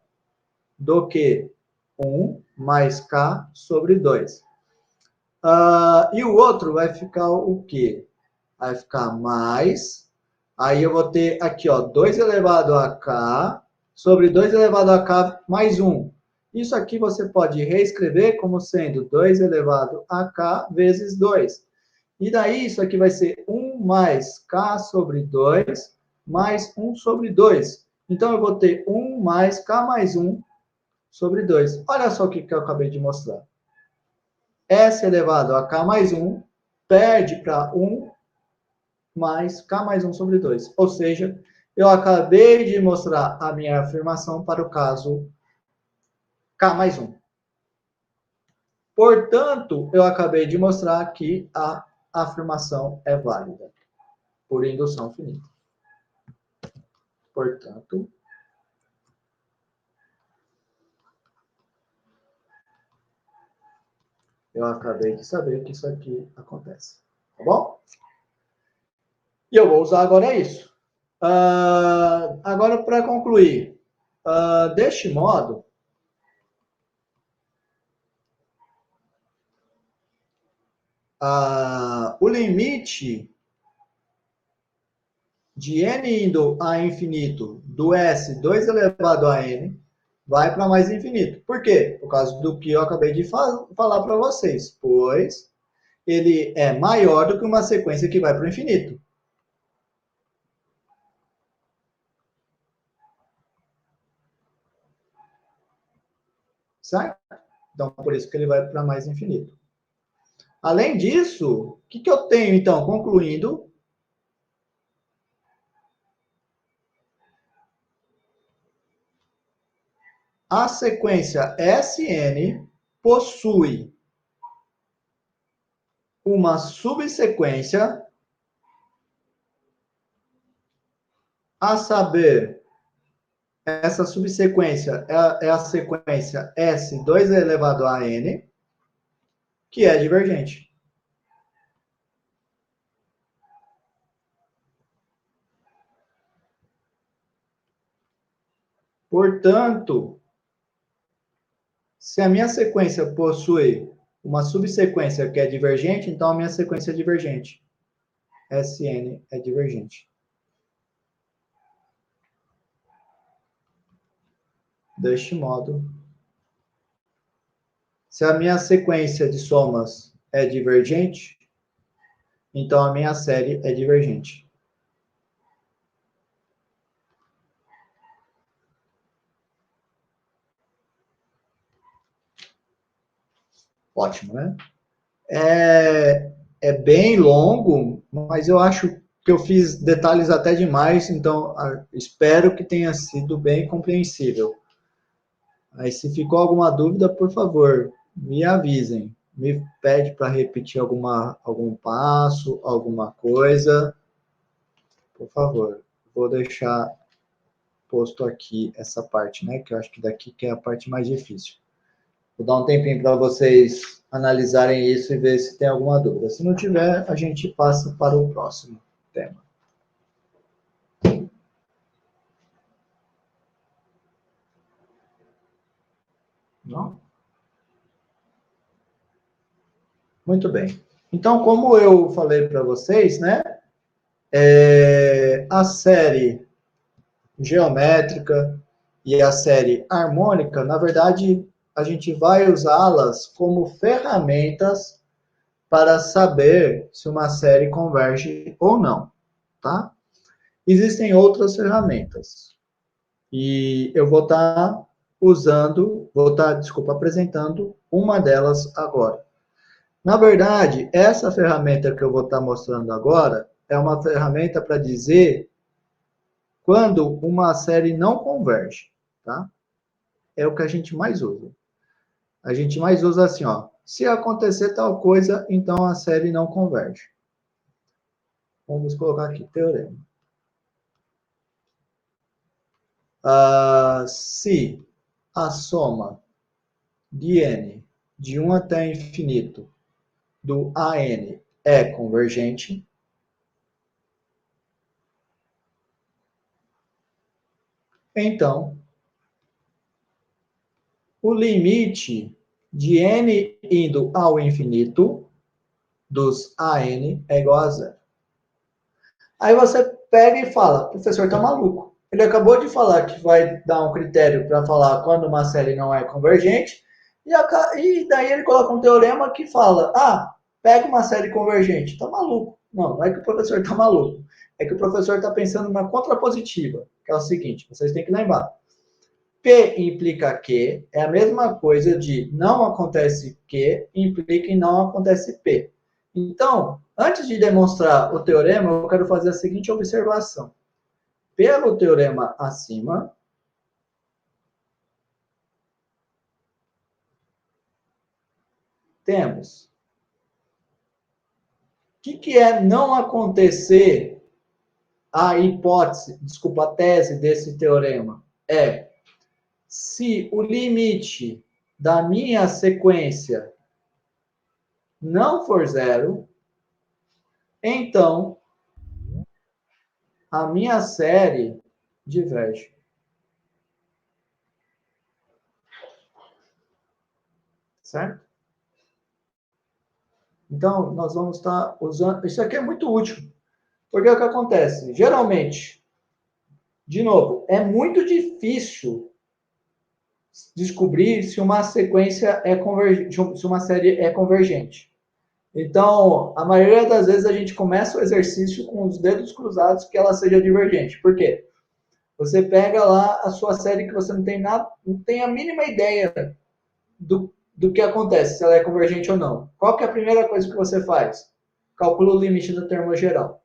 do que 1 mais K sobre 2. E o outro vai ficar o quê? Vai ficar mais, aí eu vou ter aqui, ó, 2 elevado a K sobre 2 elevado a K mais 1. Isso aqui você pode reescrever como sendo 2 elevado a K vezes 2. E daí isso aqui vai ser 1 mais K sobre 2 mais 1 sobre 2. Então, eu vou ter 1 mais K mais 1 sobre 2. Olha só o que eu acabei de mostrar. S elevado a K mais 1 perde para 1 mais K mais 1 sobre 2. Ou seja, eu acabei de mostrar a minha afirmação para o caso K mais 1. Portanto, eu acabei de mostrar que a afirmação é válida por indução finita. Portanto, eu acabei de saber que isso aqui acontece. Tá bom? E eu vou usar agora isso. Agora, para concluir, deste modo, o limite de n indo a infinito do S2 elevado a n vai para mais infinito. Por quê? Por causa do que eu acabei de falar para vocês. Pois ele é maior do que uma sequência que vai para o infinito. Certo? Então, por isso que ele vai para mais infinito. Além disso, o que eu tenho, então, concluindo? A sequência Sn possui uma subsequência, a saber, essa subsequência é a sequência S2 elevado a n, que é divergente. Portanto, se a minha sequência possui uma subsequência que é divergente, então a minha sequência é divergente. Sn é divergente. Deste modo, se a minha sequência de somas é divergente, então a minha série é divergente. Ótimo, né? É bem longo, mas eu acho que eu fiz detalhes até demais, então espero que tenha sido bem compreensível. Aí, se ficou alguma dúvida, por favor, me avisem. Me pede para repetir algum passo, alguma coisa. Por favor, vou deixar posto aqui essa parte, né? Que eu acho que daqui que é a parte mais difícil. Vou dar um tempinho para vocês analisarem isso e ver se tem alguma dúvida. Se não tiver, a gente passa para o próximo tema. Não? Muito bem. Então, como eu falei para vocês, né? A série geométrica e a série harmônica, na verdade, a gente vai usá-las como ferramentas para saber se uma série converge ou não, tá? Existem outras ferramentas. E eu vou estar apresentando uma delas agora. Na verdade, essa ferramenta que eu vou estar mostrando agora é uma ferramenta para dizer quando uma série não converge, tá? É o que a gente mais usa. A gente mais usa assim, ó. Se acontecer tal coisa, então a série não converge. Vamos colocar aqui, teorema. Se a soma de n de 1 até infinito do AN é convergente, então o limite de n indo ao infinito dos AN é igual a zero. Aí você pega e fala, professor, tá maluco. Ele acabou de falar que vai dar um critério para falar quando uma série não é convergente, e daí ele coloca um teorema que fala, pega uma série convergente. Tá maluco. Não é que o professor tá maluco. É que o professor está pensando na contrapositiva, que é o seguinte, vocês têm que lembrar. P implica que é a mesma coisa de não acontece que implica em não acontece P. Então, antes de demonstrar o teorema, eu quero fazer a seguinte observação. Pelo teorema acima, temos o que é não acontecer a hipótese, desculpa, a tese desse teorema? É se o limite da minha sequência não for zero, então a minha série diverge. Certo? Então, nós vamos estar usando... Isso aqui é muito útil. Porque o que acontece? Geralmente, de novo, é muito difícil descobrir se uma sequência é convergente, se uma série é convergente. Então, a maioria das vezes a gente começa o exercício com os dedos cruzados que ela seja divergente. Por quê? Você pega lá a sua série que você não tem nada, não tem a mínima ideia do que acontece, se ela é convergente ou não. Qual que é a primeira coisa que você faz? Calcula o limite do termo geral.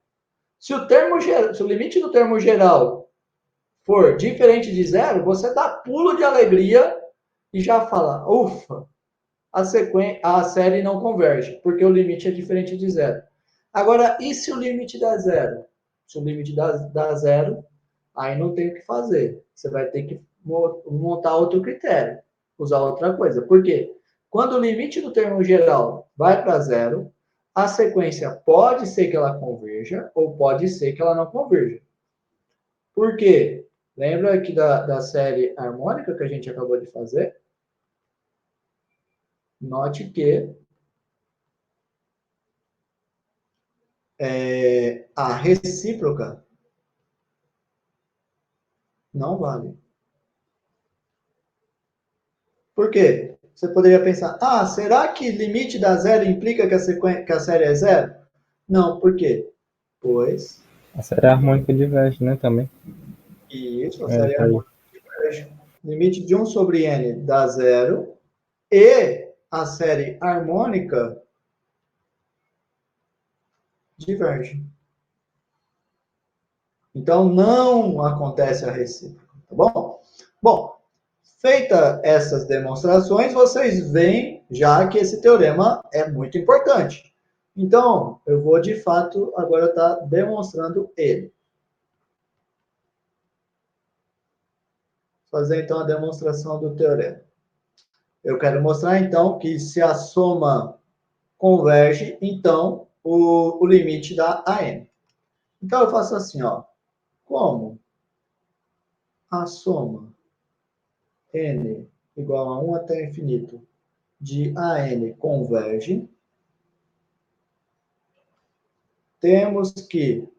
Se o limite do termo geral for diferente de zero, você dá pulo de alegria e já fala, ufa, a série não converge, porque o limite é diferente de zero. Agora, e se o limite dá zero? Se o limite dá zero, aí não tem o que fazer. Você vai ter que montar outro critério, usar outra coisa. Por quê? Quando o limite do termo geral vai para zero, a sequência pode ser que ela converja ou pode ser que ela não converja. Por quê? Lembra aqui da série harmônica que a gente acabou de fazer? Note que a recíproca não vale. Por quê? Você poderia pensar, será que limite da zero implica que a série é zero? Não, por quê? Pois... A série harmônica diverge, né, também. Isso, a série harmônica diverge. Limite de 1 sobre n dá zero e a série harmônica diverge. Então, não acontece a recíproca, tá bom? Bom, feita essas demonstrações, vocês veem já que esse teorema é muito importante. Então, eu vou, de fato, agora estar demonstrando ele. Fazer, então, a demonstração do teorema. Eu quero mostrar, então, que se a soma converge, então, o limite dá a n. Então, eu faço assim, ó. Como a soma n igual a 1 até infinito de an converge, temos que,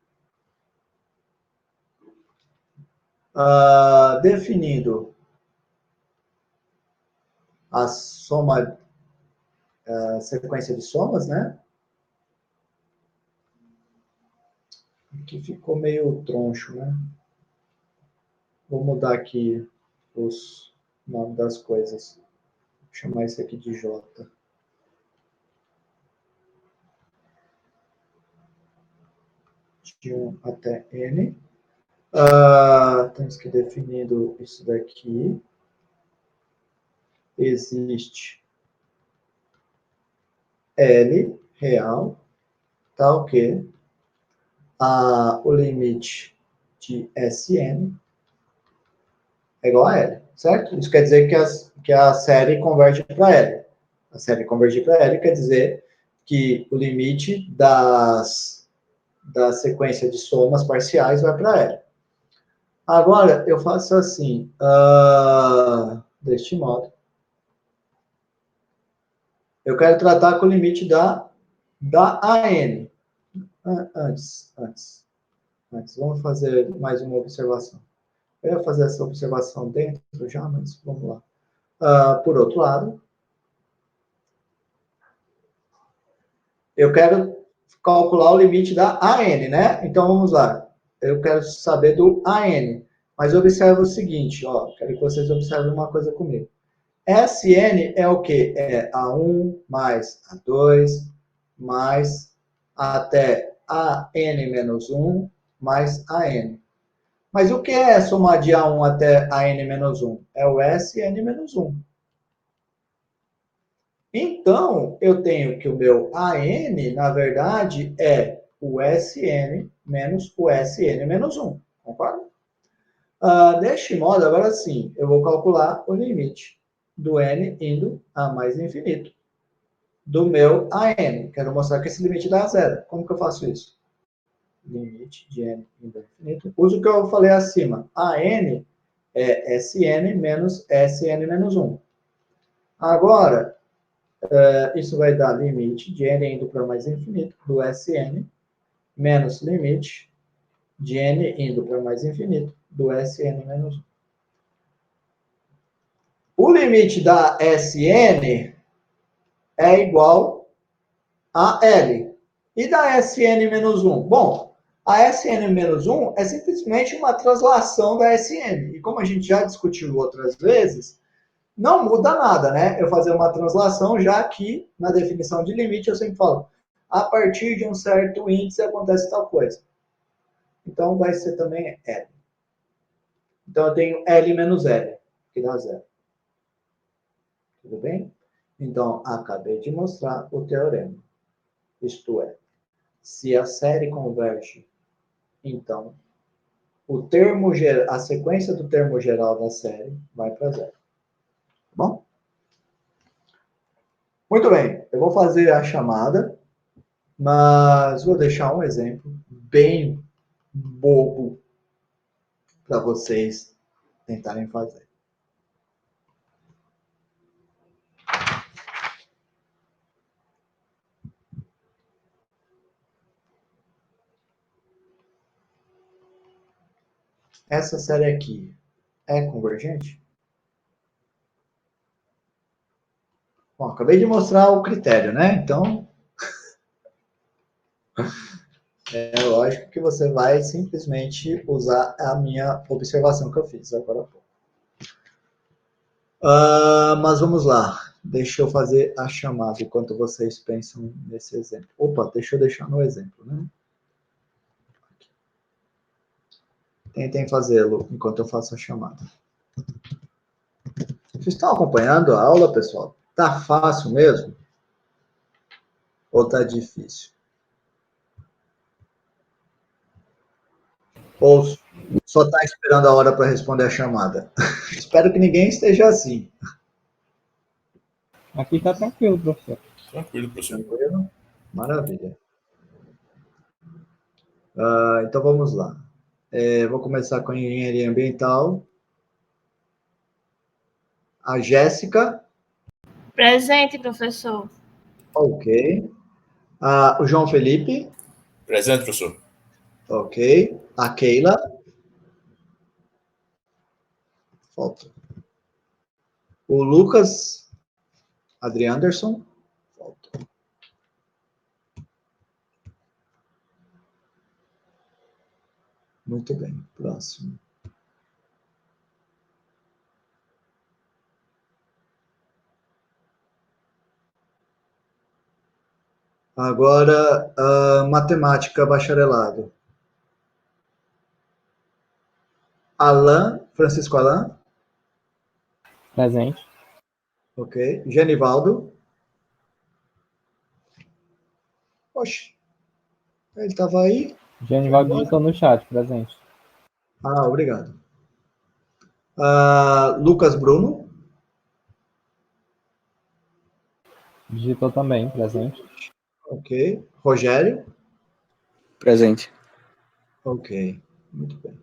definindo a soma, a sequência de somas, né? Aqui ficou meio troncho, né? Vou mudar aqui os nomes das coisas. Vou chamar isso aqui de J. De 1 até N. Temos que definir isso daqui. Existe L real, tal que o limite de Sn é igual a L, certo? Isso quer dizer que a série converge para L. A série convergir para L quer dizer que o limite da sequência de somas parciais vai para L. Agora, eu faço assim, deste modo. Eu quero tratar com o limite da AN. Antes. Vamos fazer mais uma observação. Eu ia fazer essa observação dentro já, mas vamos lá. Por outro lado, eu quero calcular o limite da AN, né? Então, vamos lá. Eu quero saber do AN. Mas observe o seguinte, ó. Quero que vocês observem uma coisa comigo. Sn é o quê? É A1 mais A2 mais até AN menos 1 mais AN. Mas o que é somar de A1 até AN menos 1? É o SN menos 1. Então, eu tenho que o meu AN, na verdade, é o SN menos o SN menos 1. Concorda? Deste modo, agora sim, eu vou calcular o limite do N indo a mais infinito do meu AN. Quero mostrar que esse limite dá zero. Como que eu faço isso? Limite de N indo a infinito. Uso o que eu falei acima. AN é SN menos SN menos 1. Agora, isso vai dar limite de N indo para mais infinito do SN menos limite de N indo para mais infinito do SN menos 1. O limite da SN é igual a L. E da SN menos 1? Bom, a SN menos 1 é simplesmente uma translação da SN. E como a gente já discutiu outras vezes, não muda nada, né? Eu fazer uma translação, já que na definição de limite eu sempre falo, a partir de um certo índice acontece tal coisa. Então vai ser também L. Então eu tenho L menos L, que dá zero. Tudo bem? Então, acabei de mostrar o teorema. Isto é, se a série converge, então a sequência do termo geral da série vai para zero. Tá bom? Muito bem, eu vou fazer a chamada, mas vou deixar um exemplo bem bobo para vocês tentarem fazer. Essa série aqui é convergente? Bom, acabei de mostrar o critério, né? Então, é lógico que você vai simplesmente usar a minha observação que eu fiz agora há pouco. Mas vamos lá. Deixa eu fazer a chamada enquanto vocês pensam nesse exemplo. Opa, deixa eu deixar no exemplo, né? Tentem fazê-lo enquanto eu faço a chamada. Vocês estão acompanhando a aula, pessoal? Tá fácil mesmo? Ou tá difícil? Ou só está esperando a hora para responder a chamada? Espero que ninguém esteja assim. Aqui tá tranquilo, professor. Tranquilo, professor. Tranquilo? Maravilha. Então vamos lá. Vou começar com a engenharia ambiental. A Jéssica. Presente, professor. Ok. O João Felipe. Presente, professor. Ok. A Keila. Falta. O Lucas. Adrianderson. Falta. Muito bem. Próximo. Agora, matemática bacharelado. Alan, Francisco Alan. Presente. Ok. Genivaldo. Oxe, ele estava aí? Genivaldo digitou no chat, presente. Obrigado. Lucas Bruno. Digitou também, presente. Ok. Rogério. Presente. Ok. Muito bem.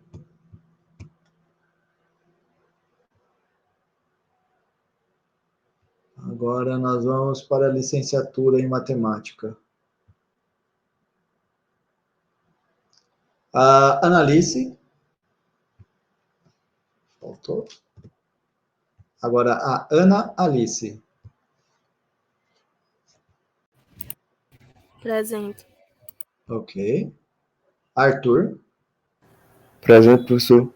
Agora nós vamos para a licenciatura em matemática. Analice. Faltou. Agora a Ana Alice. Presente. Ok. Arthur. Presente, professor.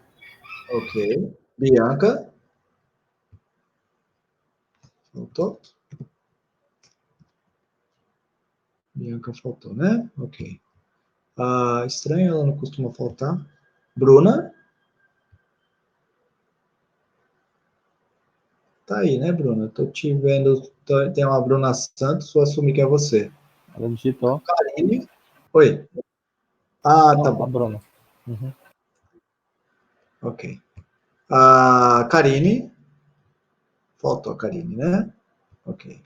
Ok. Bianca. Faltou. Bianca faltou, né? Ok. Estranho, ela não costuma faltar. Bruna? Tá aí, né, Bruna? Tô te vendo. Tem uma Bruna Santos, vou assumir que é você. Ela digitou. Karine? Oi. Tá Não, a bom. Bruna. Uhum. Ok. Karine? Faltou a Karine, né? Ok.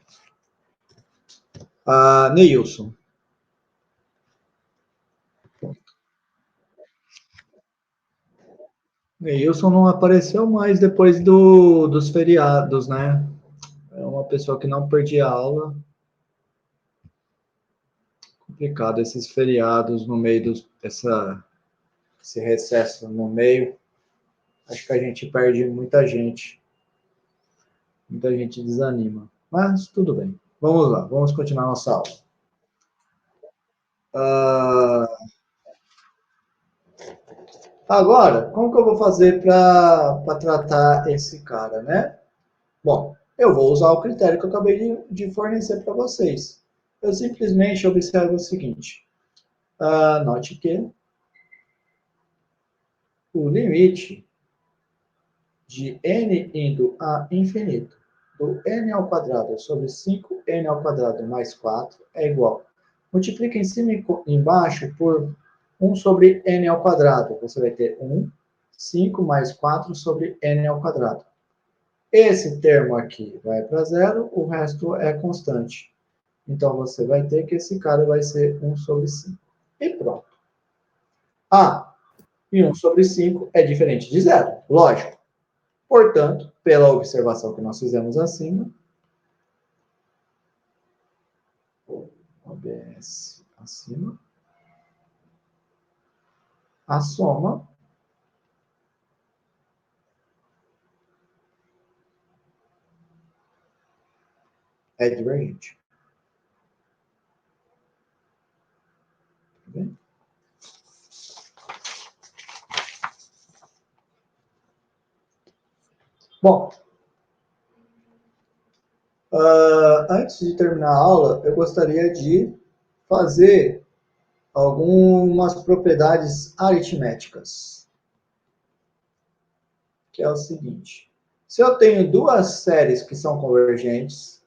Neilson? Neilson não apareceu mais depois dos feriados, né? É uma pessoa que não perdia aula. Complicado esses feriados no meio esse recesso no meio. Acho que a gente perde muita gente. Muita gente desanima. Mas tudo bem. Vamos lá, vamos continuar nossa aula. Agora, como que eu vou fazer para tratar esse cara, né? Bom, eu vou usar o critério que eu acabei de fornecer para vocês. Eu simplesmente observo o seguinte. Note que o limite de n indo a infinito do n ao quadrado sobre 5n ao quadrado mais 4 é igual. Multiplica em cima e embaixo por 1 sobre n ao quadrado. Você vai ter 1, 5 mais 4 sobre n ao quadrado. Esse termo aqui vai para zero, o resto é constante. Então, você vai ter que esse cara vai ser 1 sobre 5. E pronto. E 1 sobre 5 é diferente de zero, lógico. Portanto, pela observação que nós fizemos acima, OBS acima, a soma é divergente. Tá bem? Bom, antes de terminar a aula, eu gostaria de fazer algumas propriedades aritméticas. Que é o seguinte. Se eu tenho duas séries que são convergentes,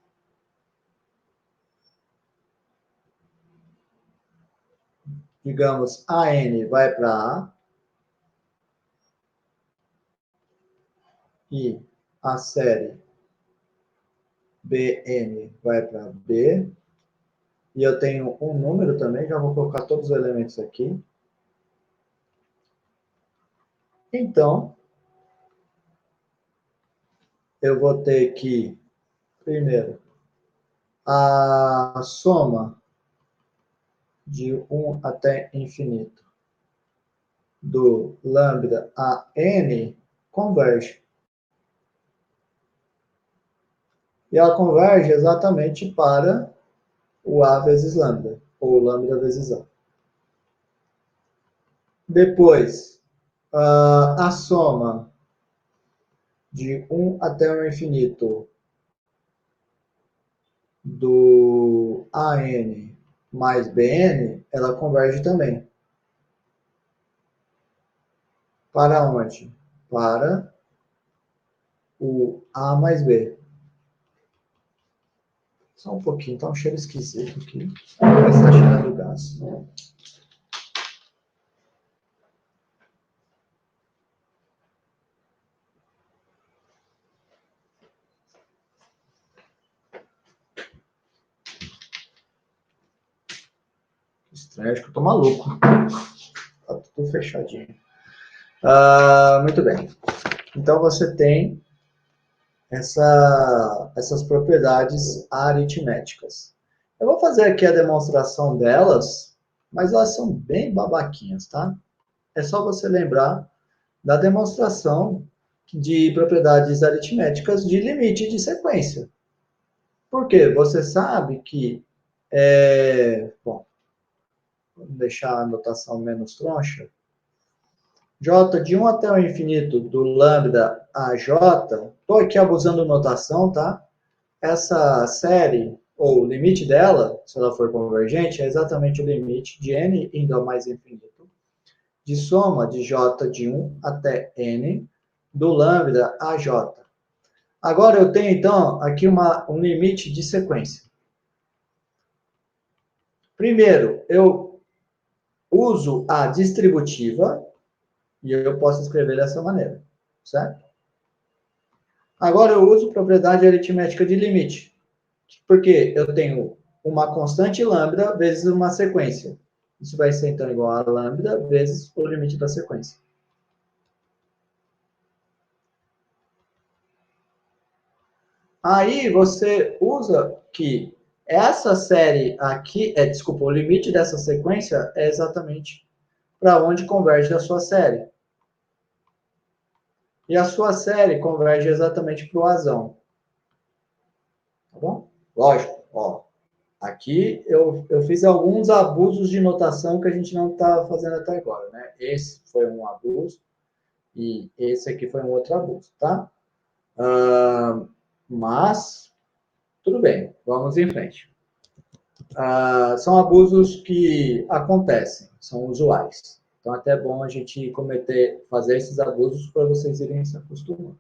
digamos, AN vai para A, e a série BN vai para B, e eu tenho um número também, já vou colocar todos os elementos aqui. Então, eu vou ter que, primeiro, a soma de 1 até infinito do lambda a n converge. E ela converge exatamente para o A vezes lambda, ou lambda vezes A. Depois, a soma de 1 até o infinito do AN mais BN, ela converge também. Para onde? Para o A mais B. Só um pouquinho, tá um cheiro esquisito aqui. Parece que tá cheirando gás. Estranho, acho que eu tô maluco. Tá tudo fechadinho. Muito bem. Então, você tem essas propriedades aritméticas. Eu vou fazer aqui a demonstração delas, mas elas são bem babaquinhas, tá? É só você lembrar da demonstração de propriedades aritméticas de limite de sequência. Por quê? Você sabe que... bom, vamos deixar a notação menos troncha. J de 1 até o infinito do lambda a J, estou aqui abusando notação, tá? Essa série ou o limite dela, se ela for convergente, é exatamente o limite de n indo a mais infinito, de soma de j de 1 até n, do lambda a j. Agora eu tenho, então, aqui um limite de sequência. Primeiro, eu uso a distributiva, e eu posso escrever dessa maneira, certo? Agora eu uso propriedade aritmética de limite, porque eu tenho uma constante lambda vezes uma sequência. Isso vai ser, então, igual a lambda vezes o limite da sequência. Aí você usa que essa série aqui, desculpa, o limite dessa sequência é exatamente para onde converge a sua série. E a sua série converge exatamente para o azão. Tá bom? Lógico, ó. Aqui eu fiz alguns abusos de notação que a gente não está fazendo até agora, né? Esse foi um abuso e esse aqui foi um outro abuso, tá? Mas, tudo bem, vamos em frente. São abusos que acontecem, são usuais. Então, até é bom a gente fazer esses abusos para vocês irem se acostumando.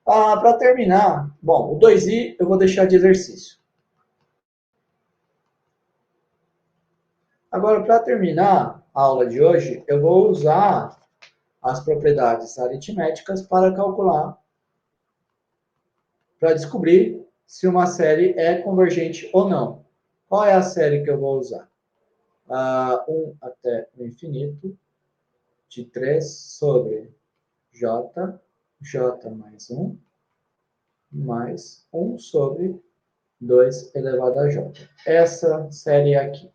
Para terminar, bom, o 2i eu vou deixar de exercício. Agora, para terminar a aula de hoje, eu vou usar as propriedades aritméticas para calcular, para descobrir se uma série é convergente ou não. Qual é a série que eu vou usar? 1 até o infinito, de 3 sobre j, j mais 1, mais 1 sobre 2 elevado a j. Essa série aqui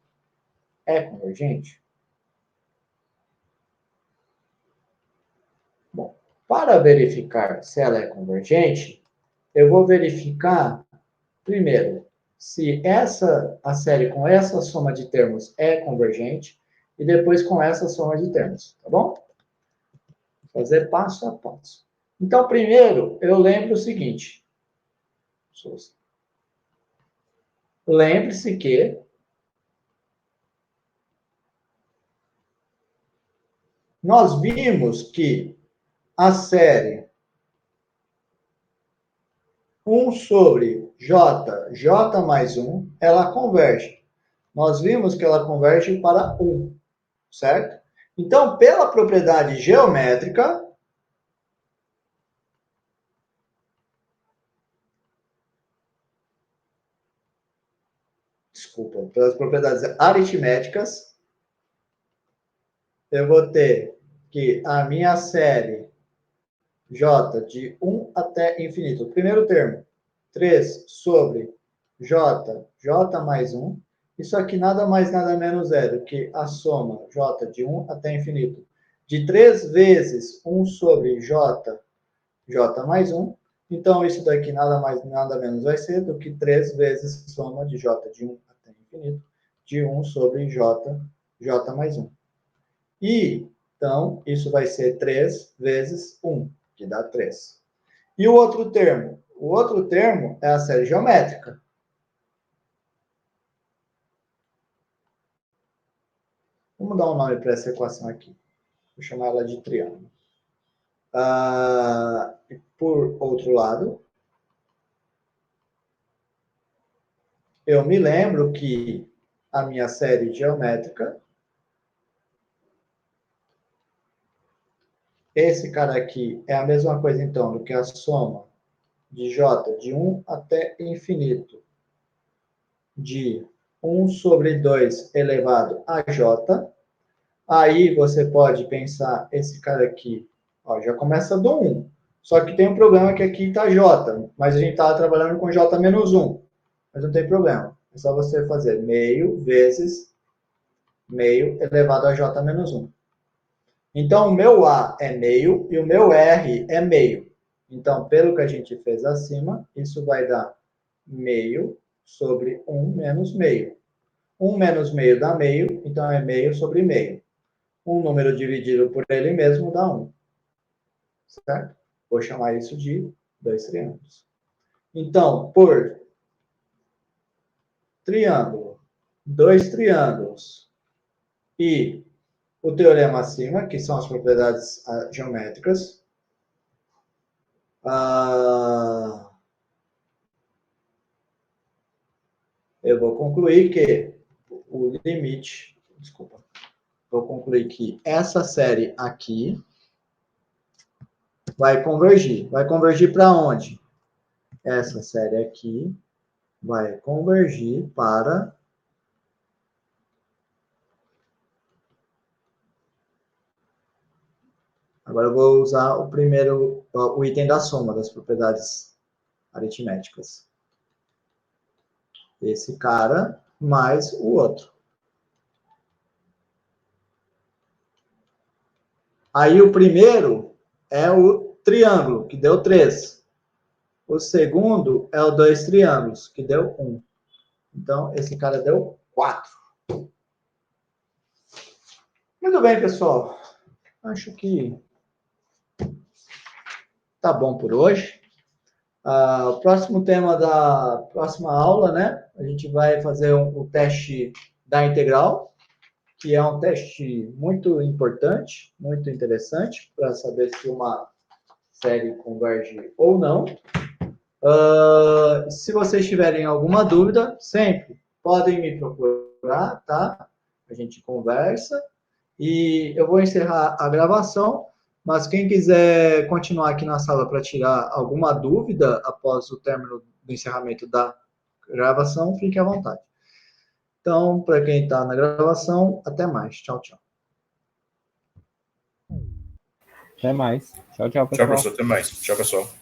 é convergente? Bom, para verificar se ela é convergente, eu vou verificar, primeiro, se a série com essa soma de termos é convergente, e depois com essa soma de termos, tá bom? Vou fazer passo a passo. Então, primeiro, eu lembro o seguinte. Lembre-se que nós vimos que a série 1 sobre j mais 1, ela converge. Nós vimos que ela converge para 1, certo? Então, pela propriedade geométrica, pelas propriedades aritméticas, eu vou ter que a minha série j de 1 até infinito, o primeiro termo, 3 sobre j mais 1, isso aqui nada mais, nada menos é do que a soma j de 1 até infinito de 3 vezes 1 sobre j mais 1. Então, isso daqui nada mais, nada menos vai ser do que 3 vezes soma de j de 1 até infinito de 1 sobre j mais 1. E, então, isso vai ser 3 vezes 1, que dá 3. E o outro termo? O outro termo é a série geométrica. Vamos dar um nome para essa equação aqui. Vou chamar ela de triângulo. Por outro lado, eu me lembro que a minha série geométrica, esse cara aqui é a mesma coisa, então, do que a soma de j de 1 até infinito de 1 sobre 2 elevado a j. Aí você pode pensar, esse cara aqui, ó, já começa do 1. Só que tem um problema que aqui está j, mas a gente estava trabalhando com j menos 1. Mas não tem problema. É só você fazer meio vezes meio elevado a j menos 1. Então, o meu A é meio e o meu R é meio. Então, pelo que a gente fez acima, isso vai dar meio sobre 1 menos meio. 1 menos meio dá meio, então é meio sobre meio. Um número dividido por ele mesmo dá 1. Certo? Vou chamar isso de 2 triângulos. Então, por triângulo, dois triângulos e o teorema acima, que são as propriedades geométricas, eu vou concluir que o limite, desculpa, vou concluir que essa série aqui vai convergir. Vai convergir para onde? Essa série aqui vai convergir para agora eu vou usar o primeiro, o item da soma das propriedades aritméticas. Esse cara mais o outro. Aí o primeiro é o triângulo, que deu 3. O segundo é o dois triângulos, que deu 1. Então, esse cara deu 4. Muito bem, pessoal. Acho que tá bom por hoje. O próximo tema da próxima aula, né? A gente vai fazer o teste da integral, que é um teste muito importante, muito interessante, para saber se uma série converge ou não. Se vocês tiverem alguma dúvida, sempre podem me procurar, tá? A gente conversa. E eu vou encerrar a gravação, mas quem quiser continuar aqui na sala para tirar alguma dúvida após o término do encerramento da gravação, fique à vontade. Então, para quem está na gravação, até mais. Tchau, tchau. Até mais. Tchau, tchau, pessoal. Tchau, professor. Até mais. Tchau, pessoal.